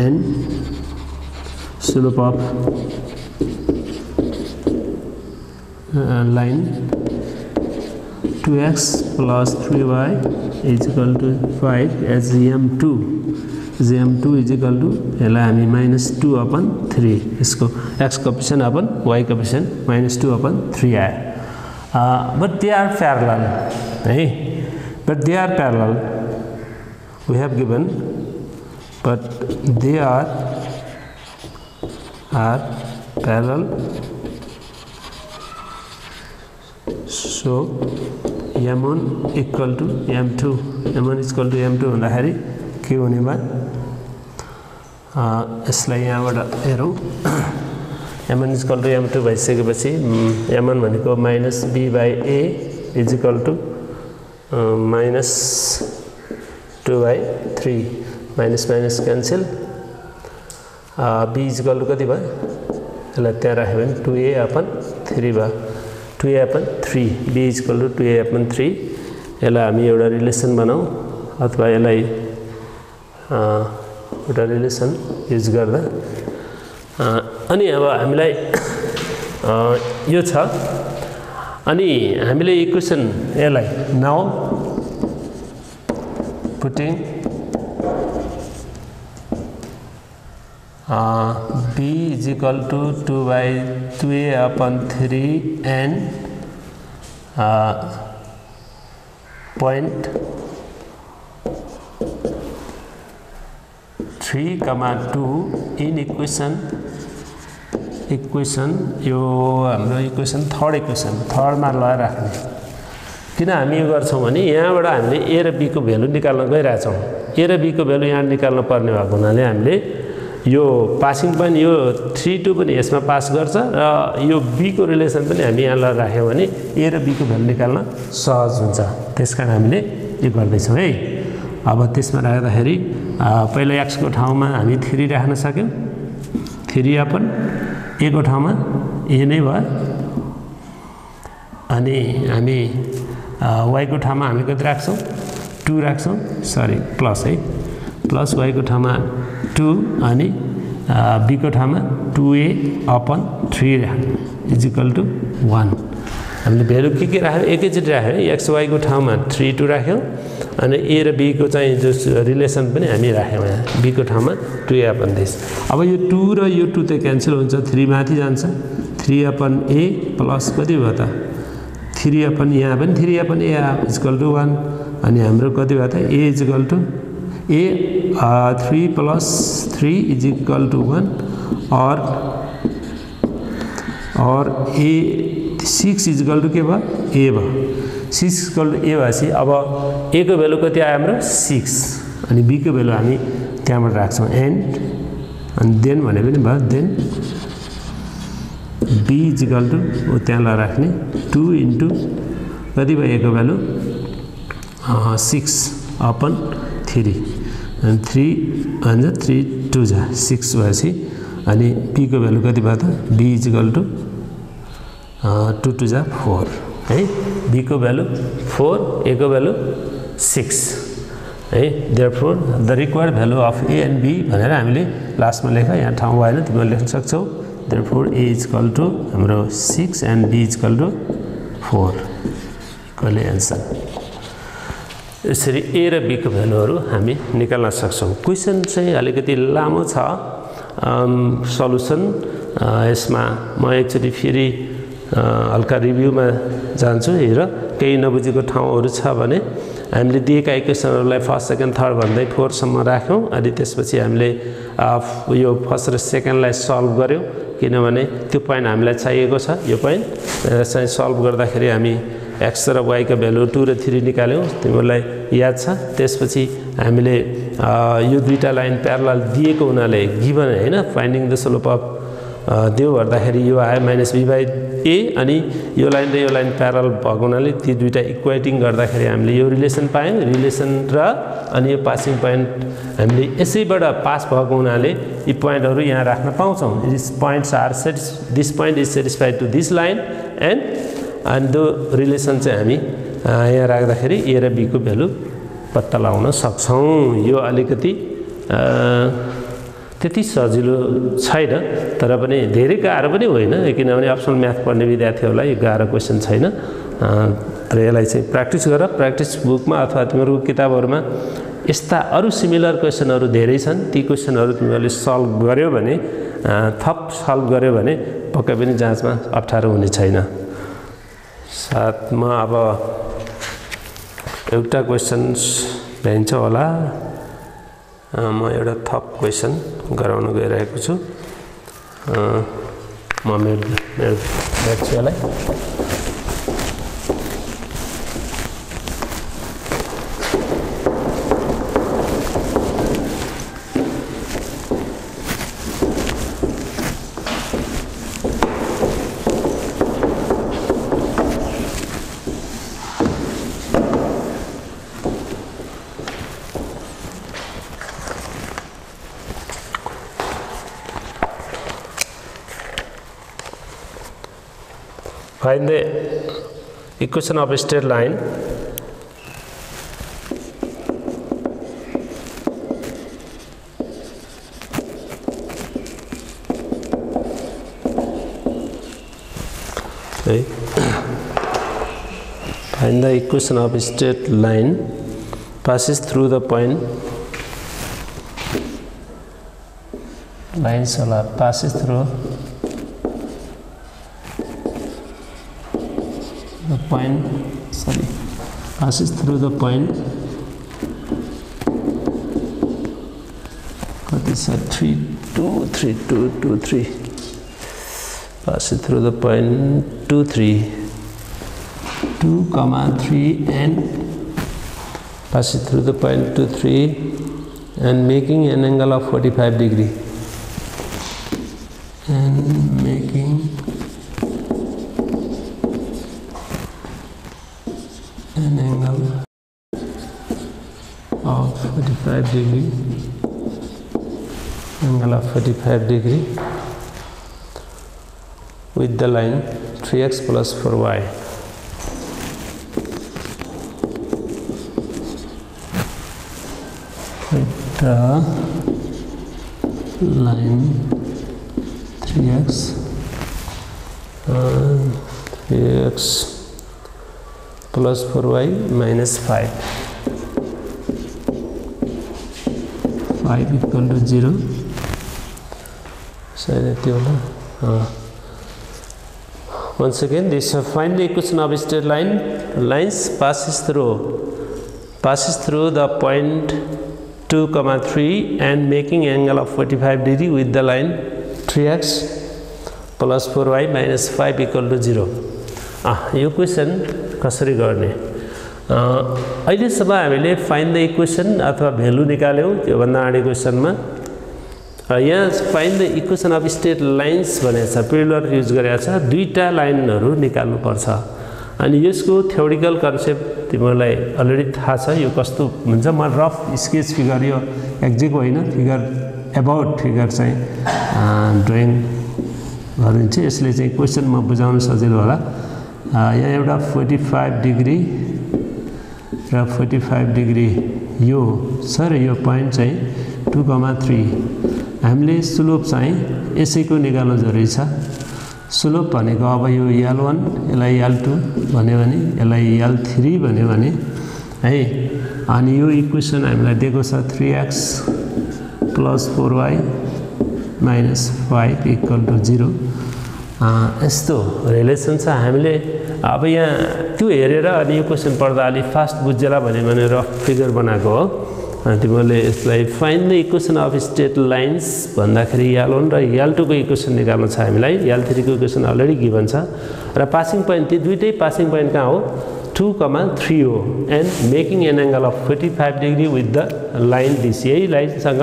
and slope of line 2x plus 3y is equal to 5 as m2 is equal to यसलाई हामी minus 2 upon 3 यसको x coefficient upon y coefficient minus 2 upon 3 आयो but they are parallel है but they are parallel we have given but they are parallel so m1 equal to m2 m1 is equal to m2 भन्दाखेरि के हुने भयो यसलाई यहाँबाट हेरौँ m1 is equal to m2 भइसकेपछि m1 भनेको minus b by a is equal to minus 2 by 3 minus minus cancel b is equal to कति भयो यसलाई त्यहाँ राख्यो भने 2a upon 3 भयो 2a upon 3 b is equal to 2a upon 3 यसलाई हामी एउटा रिलेसन बनाऊ अथवा यसलाई एउटा रिलेसन युज गर्दा अनि अब हामीलाई यो छ अनि हामीले इक्वेसन यसलाई now putting b is equal to 2a upon 3 and point 3,2 in equation यो हाम्रो इक्वेसन थर्ड मा लगाएर राख्ने किन हामी यो गर्छौं भने यहाँबाट हामीले a र b को भ्यालु निकाल्न गइराछौं a र b को भ्यालु यहाँ निकाल्न पर्ने भएको हुनाले हामीले यो पासिङ पोइन्ट यो 3 2 पनि यसमा पास गर्छ र यो b को रिलेसन पनि हामी यहाँ लगाएर राख्यौं भने a र b को भ्यालु निकाल्न सहज हुन्छ त्यसकारण हामीले यो गर्दै छौं है अब त्यसमा राख्दाखेरि पहिला x को ठाउँमा हामी 3 राख्न सक्यौं 3 अपन a को ठाउँमा a नै भयो अनि हामी y को ठाउँमा हामी कति राख्छौं 2 राख्छौं सरी प्लस है प्लस y को ठाउँमा 2 अनि b को ठाउँमा 2a upon 3 is equal to 1 हामीले भ्यालु के राख्यौं एकैचोटी राख्यौं x y को ठाउँमा 3 2 राख्यौं अनि a र b को चाहिँ जो रिलेसन पनि हामी राख्यौं यहाँ b को ठाउँमा 2a अपन दिस अब यो 2 र यो 2 त क्यान्सल हुन्छ 3 माथि जान्छ 3 अपन a प्लस कति भयो त 3 अपन यहाँ पनि 3 upon a is equal to 1 अनि हाम्रो कति भयो त a is equal to a 3 plus 3 is equal to 1 or a 6 is equal to के भयो a भयो 6 is equal to a भएपछि अब a को भ्यालु कति आयो हाम्रो 6 अनि b को भ्यालु हामी त्यहाँबाट राख्छौं एन्ड अनि देन भने पनि भयो then b is equal to त्यहाँ ल राख्ने 2 into कति भयो a को भ्यालु 6 upon 3 and 3 and 3 2 जा 6 भएपछि अनि b को भ्यालु कति भयो त b is equal to 2 2 जा 4 है b को भ्यालु 4 a को भ्यालु 6 है therefore the required value of a and b भनेर हामीले लास्टमा लेखा यहाँ ठाउँ भएन तिमीले लेख्न सक्छौ therefore a is equal to हाम्रो 6 and b is equal to 4 equally answer यसरी a र b को भ्यालुहरु हामी निकाल्न सक्छौं क्वेशन चाहिँ अलिकति लामो छ सल्युसन यसमा म एकचोटी फेरि हल्का रिभ्यूमा जान्छु हेर केही नबुझेको ठाउँहरु छ भने हामीले दिएका इक्वेशनहरुलाई फर्स्ट सेकेन्ड थर्ड भन्दै 4 सम्म राख्यौं अनि त्यसपछि हामीले यो फर्स्ट र सेकेन्डलाई सल्भ गर्यौं किनभने त्यो पोइन्ट हामीलाई चाहिएको छ यो पोइन्ट चाहिँ सल्भ गर्दाखेरि हामी x र y का भ्यालु 2 र 3 निकाल्यौं तिमीलाई याद छ त्यसपछि हामीले यो दुईटा लाइन प्यारलल दिएको हुनाले गिवन हैन फाइन्डिङ द स्लोप अफ दियो गर्दाखेरि यो आयो -b/a अनि यो लाइन र यो लाइन प्यारलल भएको हुनाले ती दुईटा इक्वेटिङ गर्दाखेरि हामीले यो रिलेसन पायौं रिलेसन र अनि यो पासिङ पोइन्ट हामीले यसैबाट पास भएको हुनाले यी पोइन्टहरु यहाँ राख्न पाउँछौं this points are this point is satisfied to this line and the relation चाहिँ हामी यहाँ राख्दाखेरि a र b को भ्यालु पत्ता लगाउन सक्छौं यो अलिकति त्यति सजिलो छैन तर पनि धेरै गाह्रो पनि होइन किनभने अप्सनल म्याथ पढ्ने विद्यार्थीहरुलाई यो गाह्रो क्वेशन छैन तर यसलाई चाहिँ प्र्याक्टिस गर प्र्याक्टिस बुकमा अथवा तिमीहरुको किताबहरुमा यस्ता अरु सिमिलर क्वेशनहरु धेरै छन् ती क्वेशनहरु तिमीहरुले सल्भ गर्यो भने थप सल्भ गर्यो भने पक्कै पनि जाँचमा अप्ठ्यारो हुने छैन साथमा अब एउटा क्वेशन भ्याइन्छ होला म एउटा थप क्वेशन गराउन गइरहेको छु म मेरो ब्याचलाई Find the equation of a straight line okay. Find the equation of a straight line passes through the point lines passes through the point passes through the point what is that 3 2 3 2 2 3 passes through the point 2 3 2 comma 3 and passes through the point 2 3 and making an angle of 45 degree and making an angle of 45 degree with the line 3x plus 4y with the line 3x plus 4y minus 5 equal to 0 so once again this find the equation of a straight line lines passes through the point 2,3 and making angle of 45 degree with the line 3x plus 4y minus 5 equal to 0. यो question कसरी गर्ने अहिलेसम्म हामीले find the equation अथवा value निकाल्यौं त्यो भन्दा अगाडि क्वेसनमा यहाँ find the equation of straight lines भनेको छ पिरियड युज गरेको छ दुईटा लाइनहरु निकाल्नु पर्छ अनि यसको थ्योरिटिकल कन्सेप्ट तिमीलाई अलरेडी थाहा छ यो कस्तो हुन्छ म रफ स्केच फिगर यो एक्ज्याक्ट होइन फिगर अबाउट फिगर चाहिँ ड्राइङ गरिन्छ यसले चाहिँ क्वेसन म बुझाउन सजिलो होला यहाँ एउटा 45 डिग्री र 45 डिग्री यो छ र यो पोइन्ट चाहिँ 2,3 हामीले स्लोप चाहिँ यसैको निकाल्नु जरुरी छ स्लोप भनेको अब यो L1 यसलाई L2 भन्यो भने यसलाई L3 भन्यो भने है अनि यो इक्वेसन हामीलाई दिएको छ 3x + 4y - 5 = 0 यस्तो रिलेसन छ हामीले अब यहाँ त्यो हेरेर अनि यो क्वेसन पढ्दा अलि फास्ट बुझ्जेला भने रफ फिगर बनाएको हो तिमीले यसलाई find the equation of straight lines भन्दाखेरि L1 र L2 को इक्वेसन निकाल्नु छ हामीलाई L3 को इक्वेसन अलरेडी गिभन छ र पासिङ पोइन्ट ती दुईटै पासिङ पोइन्ट कहाँ हो 2,3 हो and making an angle of 45 degree with the line this यही लाइनसँग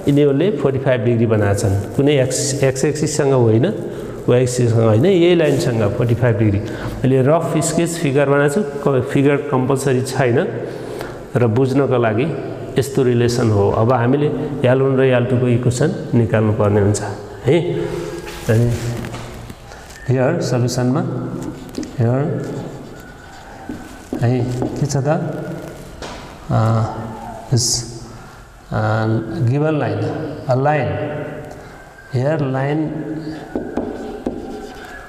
यिनीहरूले 45 डिग्री बनाछन् कुनै एक्स एक्सिस सँग होइन y एक्सिस सँग होइन यही लाइनसँग 45 डिग्री अहिले रफ स्केच फिगर बनाछु फिगर कम्पल्सरी छैन र बुझ्नको लागि यस्तो रिलेसन हो अब हामीले L1 र L2 को इक्वेसन निकाल्नु पर्ने हुन्छ है अनि हियर सल्युसनमा हियर है के छ त this given line a line here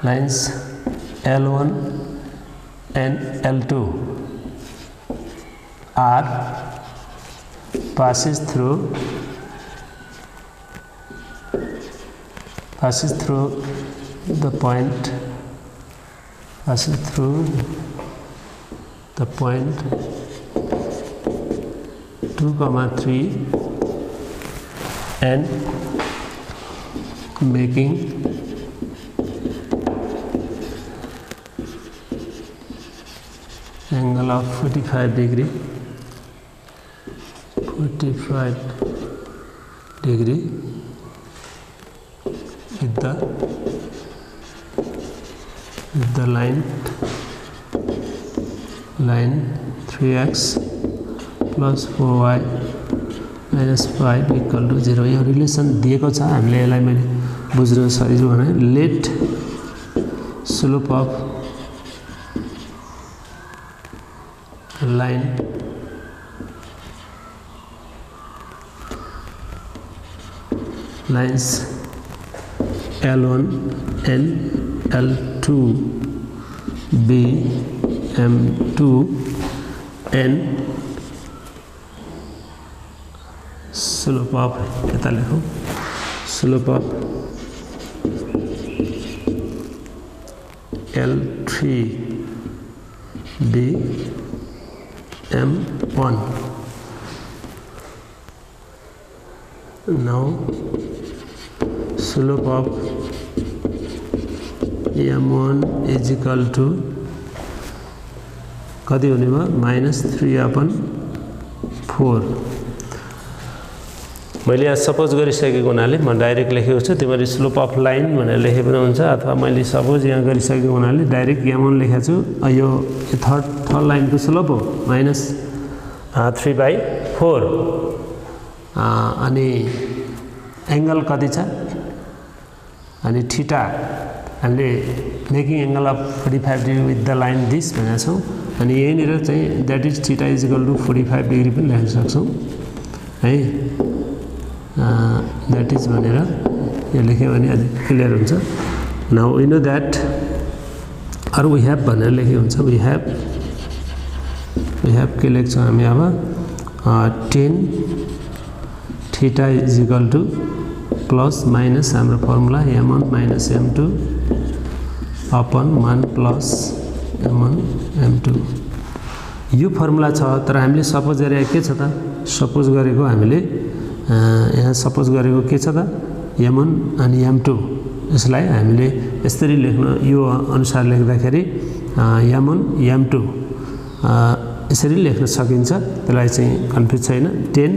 lines L1 and L2 are passes through the point 2,3 and making angle of 45 degree with the line 3x plus 4y minus 5 equal to 0 यो relation दिएको छ हामीले यसलाई मैले बुझ्न सजिलो भने let slope of line lines L1 and L2 be M2 and slope of kita lekho slope of L3 be M1 now slope of M1 is equal to कति हुने भयो -3/4 मैले यहाँ सपोज गरिसकेको हुनाले म डाइरेक्ट लेखेको छु तिमीले स्लोप अफ लाइन भनेर लेखे पनि हुन्छ अथवा मैले सपोज यहाँ गरिसकेको हुनाले डाइरेक्ट M1 लेखेको छु यो थर्ड लाइनको स्लोप हो -3/4 अनि एंगल कति छ अनि थीटा हामीले making angle of 45 degree with the line this भनेको छौं अनि यहीँनिर चाहिँ that is theta is equal to 45 degree पनि लेख्न सक्छौं है दैट इज भनेर यो लेख्यो भने अलि क्लियर हुन्छ now we know that or we have भनेर लेख्यो हुन्छ वी हैव के लेख्छौं हामी अब 10 theta is equal to plus minus हाम्रो formula m1 minus m2 upon 1 plus m1 m2 यो फर्मुला छ तर हामीले सपोज गरे के छ त सपोज गरेको हामीले यहाँ सपोज गरेको के छ त m1 अनि m2 यसलाई हामीले यसरी लेख्न यो अनुसार लेख्दाखेरि m1 m2 यसरी लेख्न सकिन्छ त्यसलाई चाहिँ कन्फ्युज छैन tan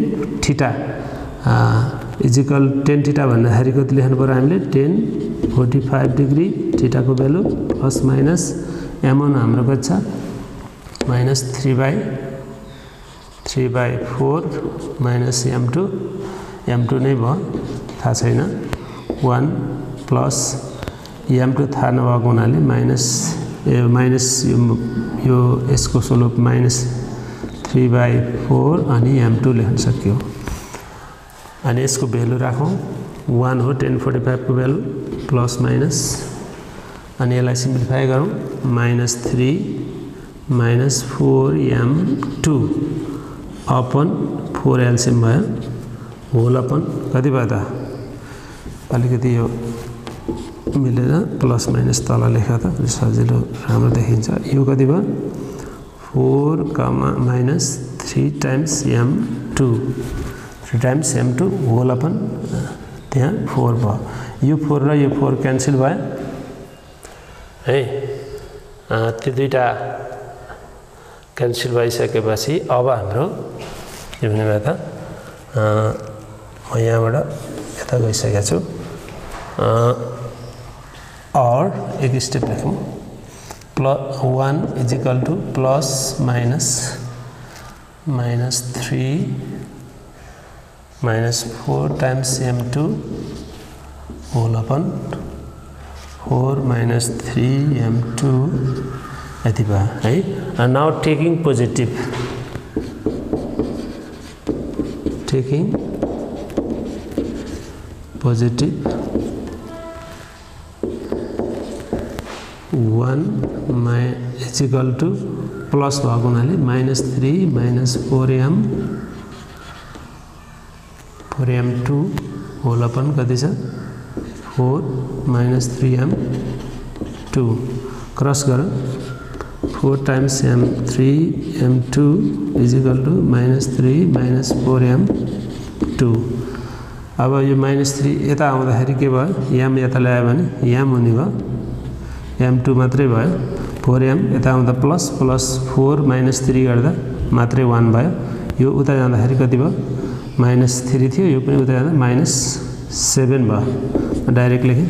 theta equal tan theta भन्दाखेरि कति लेख्नु पर्यो हामीले tan 45 डिग्री थीटाको भ्यालु प्लस माइनस m1 हाम्रो कति छ माइनस 3/4 माइनस m2 नै भयो थाहा छैन 1 प्लस m2 थाहा नभएको हुनाले माइनस यो यसको स्लोप माइनस 3/4 अनि m2 लेख्न सक्यो अनि यसको भ्यालु राखौं 1 हो tan 45 को भ्यालु प्लस माइनस अनि यसलाई सिम्प्लिफाई गरौं minus 3 minus 4m2 upon 4 LCM भयो होल अपन कति भयो त अलिकति यो मिलेर प्लस माइनस तल लेखा त सजिलो राम्रो देखिन्छ यो कति भयो 4 minus 3 times m2 3 times m2 whole upon त्यहाँ 4 भयो यो 4 र यो 4 क्यान्सल भयो है त्यो दुईटा क्यान्सल भइसकेपछि अब हाम्रो के भन्ने भयो त म यहाँबाट यता गइसकेको छु और एक स्टेप लेखौं +1 equal to plus minus 3 minus 4 times m2 whole upon 4 minus 3 m2 यति भयो है and now taking positive 1 is equal to plus भएको हुनाले minus 3 minus 4m2 whole upon कति छ 4 माइनस 3m2 क्रस गरौँ 4 times m3m2 is equal to minus 3 minus 4m2 अब यो माइनस 3 यता आउँदाखेरि के भयो m यता ल्यायो भने m हुने भयो m2 मात्रै भयो 4m यता आउँदा प्लस 4 माइनस 3 गर्दा मात्रै 1 भयो यो उता जाँदाखेरि कति भयो माइनस 3 थियो यो पनि उता जाँदा माइनस 7 भयो डाइरेक्ट लेखेँ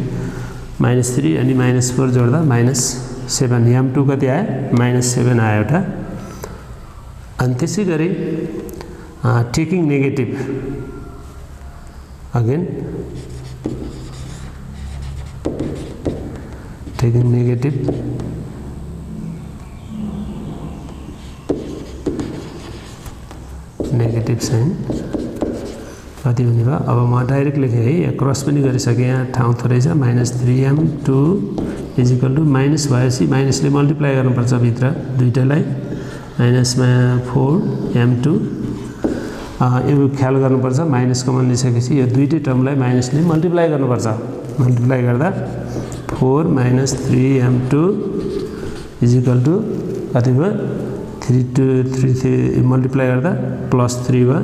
माइनस 3 अनि माइनस 4 जोड्दा माइनस 7 m2 कति आयो माइनस 7 आयो एउटा अनि त्यसै गरी taking negative again taking negative sign कति हुने भयो अब म डाइरेक्ट लेखेँ है यहाँ क्रस पनि गरिसकेँ यहाँ ठाउँ थोरै छ minus 3m2 is equal to minus भएपछि माइनसले मल्टिप्लाई गर्नुपर्छ भित्र दुईटालाई माइनसमा 4m2 यो ख्याल गर्नुपर्छ माइनस कमन लिइसकेपछि यो दुईटै टर्मलाई माइनसले मल्टिप्लाई गर्नुपर्छ मल्टिप्लाई गर्दा 4 minus 3m2 is equal two कति भयो 3 मल्टिप्लाई गर्दा प्लस 3 भयो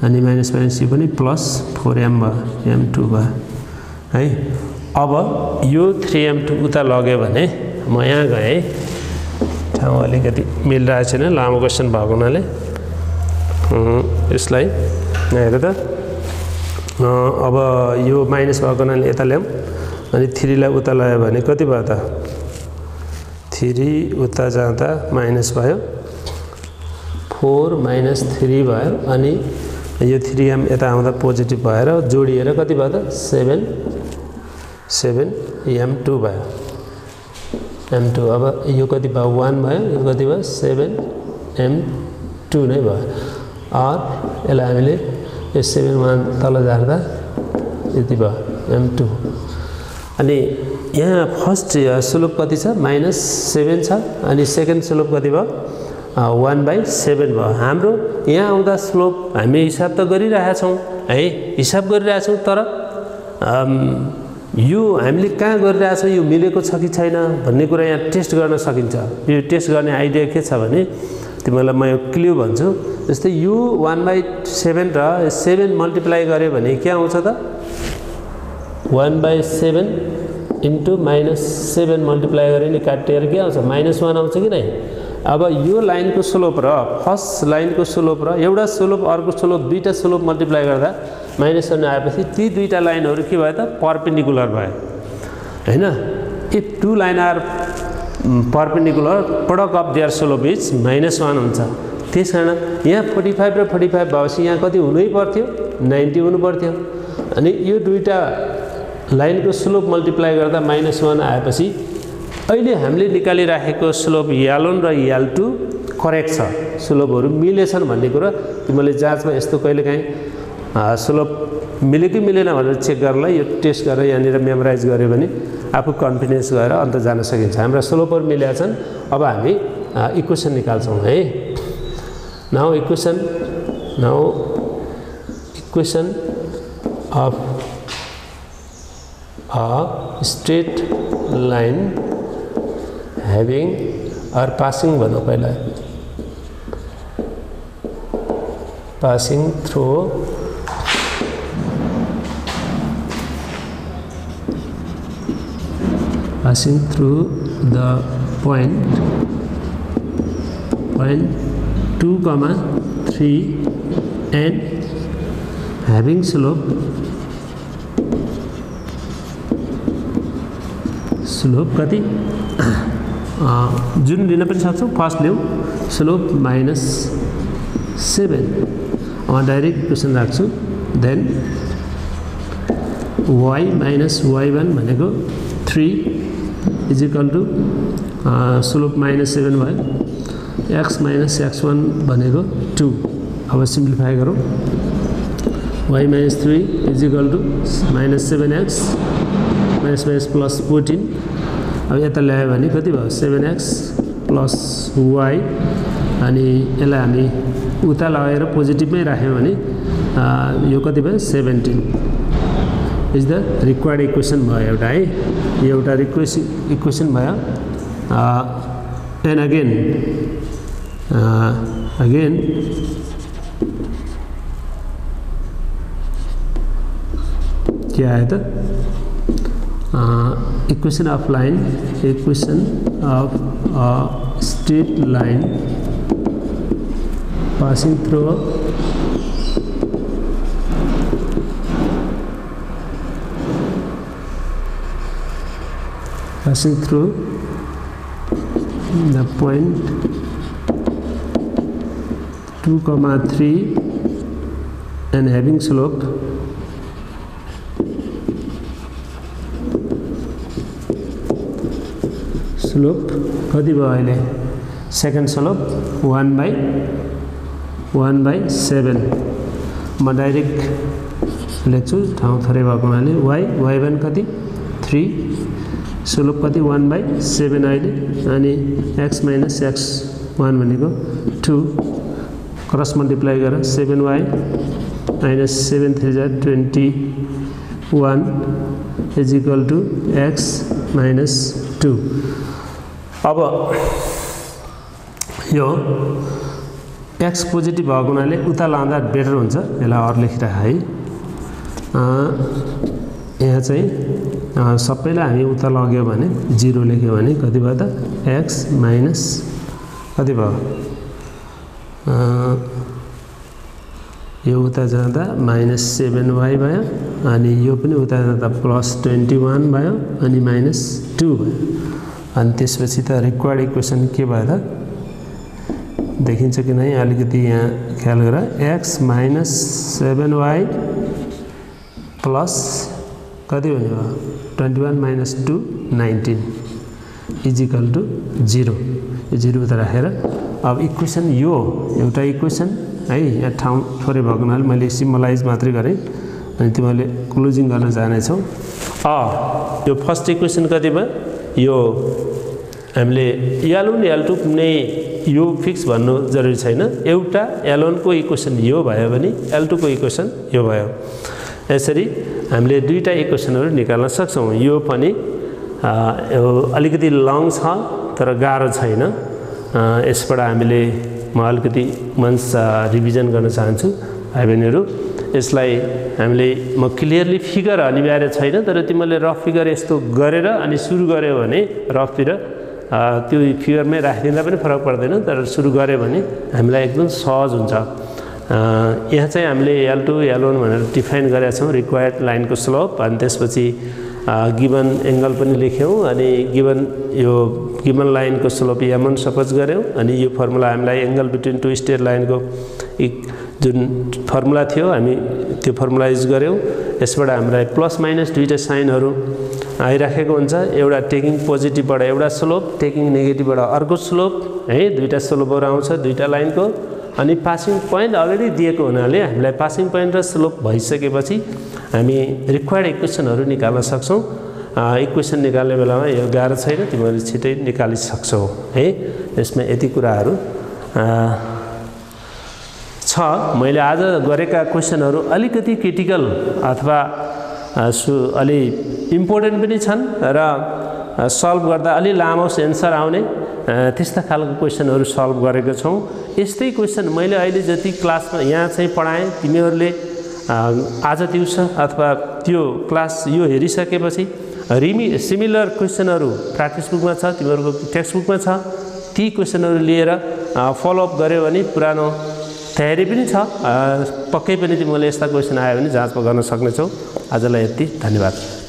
अनि माइनस यो पनि प्लस 4m भयो m2 भयो है अब यो 3m2 उता लग्यो भने म यहाँ गएँ ठाउँ अलिकति मिलिरहेको छैन लामो क्वेसन भएको हुनाले यसलाई हेर त अब यो माइनस भएको हुनाले यता ल्याउँ अनि 3 लाई उता ल्यायो भने कति भयो त 3 उता जाँदा माइनस भयो 4 माइनस 3 भयो अनि यो 3m यता आउँदा पोजिटिभ भएर जोडिएर कति भयो त 7m2 भयो m2 अब यो कति भयो 1 भयो यो कति भयो 7m2 नै भयो और यसलाई हामीले यो 7 मान तल झार्दा यति भयो m2 अनि यहाँ फर्स्ट स्लोप कति छ -7 छ अनि सेकेन्ड स्लोप कति भयो 1/7 भयो हाम्रो यहाँ आउँदा स्लोप हामी हिसाब त गरिरहेका छौं है हिसाब गरिरहेका छौं तर यो हामीले कहाँ गरिरहेका छौं यो मिलेको छ कि छैन भन्ने कुरा यहाँ टेस्ट गर्न सकिन्छ यो टेस्ट गर्ने आइडिया के छ भने तिमीलाई म यो क्लु भन्छु। जस्तै यो 1/7 र 7 मल्टिप्लाई गर्यो भने के आउँछ त 1/7 इन्टु -7 मल्टिप्लाई गरे नि काटेर के आउँछ -1 आउँछ कि नै। अब यो लाइनको स्लोप र फर्स्ट लाइनको स्लोप र एउटा स्लोप अर्को स्लोप दुईटा स्लोप मल्टिप्लाई गर्दा -1 आएपछि ती दुईटा लाइनहरू के भयो त परपेन्डिकुलर भयो हैन। If two line are perpendicular product of their slope is -1 हुन्छ। त्यसकारण यहाँ 45 र 45 भएपछि यहाँ कति हुनै पर्थ्यो 90 हुनु पर्थ्यो। अनि यो दुईटा लाइनको स्लोप मल्टिप्लाई गर्दा -1 आएपछि अहिले हामीले निकालिराखेको स्लोप L1 र L2 करेक्ट छ, स्लोपहरू मिलेछन् भन्ने कुरा तिमीले जाँचमा यस्तो कहिलेकाहीँ स्लोप मिल्यो कि मिलेन भनेर चेक गर्नलाई यो टेस्ट गरेर यहाँनिर मेमोराइज गर्यो भने आफू कन्फिडेन्स गएर अन्त जान सकिन्छ। हाम्रा स्लोपहरू मिलेका छन्। अब हामी इक्वेसन निकाल्छौँ है। Now equation of a straight line having or passing भनौँ पहिला passing through the point 2, 3 and having slope कति जुन लिन पनि सक्छौँ। फर्स्ट लिउँ स्लोप -7 डाइरेक्ट इक्वेसन राख्छु। देन y -y1 भनेको 3 इज इक्वल टु स्लोप -7 भयो। x -x1 भनेको 2। अब सिम्प्लिफाई गरौँ। y -3 is equal to -7x -+14। अब यता ल्यायो भने कति भयो 7x + y अनि यसलाई हामी उता लगाएर पोजिटिभमै राख्यौँ भने यो कति भयो 17 इज द रिक्वायर्ड इक्वेसन भयो एउटा है। यो एउटा इक्वेसन भयो। एन्ड अगेन के आयो त equation of a straight line passing through the point 2, 3 and having slope कति भयो अहिले सेकेन्ड स्लोप 1/7। म डाइरेक्ट लेख्छु ठाउँ थोरै भएको हुनाले y1 कति 3 स्लोप कति 1/7 अहिले। अनि x -x1 भनेको 2 क्रस मल्टिप्लाई गरेर 7y -7 3 21 is equal to x -2। अब यो x पोजिटिभ भएको हुनाले उता लाँदा बेटर हुन्छ। यसलाई अरू लेखिराख है। यहाँ चाहिँ सबैलाई हामी उता लग्यो भने 0 लेख्यो भने कति भयो त x माइनस कति भयो यो उता जाँदा -7y भयो अनि यो पनि उता जाँदा +21 भयो अनि -2 भयो। अनि त्यसपछि त रिक्वायर्ड इक्वेसन के भयो त देखिन्छ कि नै अलिकति यहाँ ख्याल गर x -7y प्लस कति हुने भयो 21 - 2 19 इज इक्वल टु 0। यो 0 उता राखेर अब इक्वेसन यो एउटा इक्वेसन है। यहाँ ठाउँ थोरै भएको हुनाले मैले सिम्बलाइज मात्रै गरेँ अनि तिमीहरूले क्लोजिङ गर्न जानेछौ। यो फर्स्ट इक्वेसन कति भयो यो हामीले L1 L2 कुनै यो फिक्स भन्नु जरुरी छैन। एउटा L1 को इक्वेसन यो भयो भने L2 को इक्वेसन यो भयो। यसरी हामीले दुईटा इक्वेसनहरु निकाल्न सक्छौं। यो पनि अलिकति लङ छ तर गाह्रो छैन। यसबाट हामीले म अलिकति मन्स रिभिजन गर्न चाहन्छु भाइ बहिनीहरू। यसलाई हामीले म क्लियरली फिगर अनिवार्य छैन, तर तिमीले रफ फिगर यस्तो गरेर अनि सुरु गर्यो भने रफतिर त्यो फिगरमै राखिदिँदा पनि फरक पर्दैन, तर सुरु गर्यो भने हामीलाई एकदम सहज हुन्छ। यहाँ चाहिँ हामीले L2 L1 भनेर डिफाइन गरेका छौँ रिक्वायर्ड लाइनको स्लोप, अनि त्यसपछि गिभन एङ्गल पनि लेख्यौँ, अनि गिभन लाइनको स्लोप M1 सपोज गऱ्यौँ, अनि यो फर्मुला हामीलाई एङ्गल बिट्विन टु स्ट्रेट लाइनको जुन फर्मुला थियो हामी त्यो फर्मुला युज गऱ्यौँ। यसबाट हामीलाई प्लस माइनस दुईवटा साइनहरू आइराखेको हुन्छ, एउटा टेकिङ पोजिटिभबाट एउटा स्लोप, टेकिङ नेगेटिभबाट अर्को स्लोप है, दुईवटा स्लोपहरू आउँछ दुईवटा लाइनको। अनि पासिङ पोइन्ट अलरेडी दिएको हुनाले हामीलाई पासिङ पोइन्ट र स्लोप भइसकेपछि हामी रिक्वायर्ड इक्वेसनहरू निकाल्न सक्छौँ। इक्वेसन निकाल्ने बेलामा यो गाह्रो छैन, तिमीहरूले छिटै निकालिसक्छौ है। यसमा यति कुराहरू छ। मैले आज गरेका क्वेसनहरू अलिकति क्रिटिकल अथवा अलि इम्पोर्टेन्ट पनि छन् र सल्भ गर्दा अलि लामो एन्सर आउने त्यस्ता खालको क्वेसनहरू सल्भ गरेको छौँ। यस्तै क्वेसन मैले अहिले जति क्लासमा यहाँ चाहिँ पढाएँ, तिमीहरूले आज दिउँसो अथवा त्यो क्लास यो हेरिसकेपछि सिमिलर क्वेसनहरू प्र्याक्टिस बुकमा छ, तिमीहरूको टेक्स्ट बुकमा छ, ती क्वेसनहरू लिएर फलोअप गऱ्यो भने पुरानो तयारी पनि छ, पक्कै पनि तिमीले यस्ता क्वेसन आयो भने जाँच गर्न सक्नेछौ। आजलाई यति, धन्यवाद।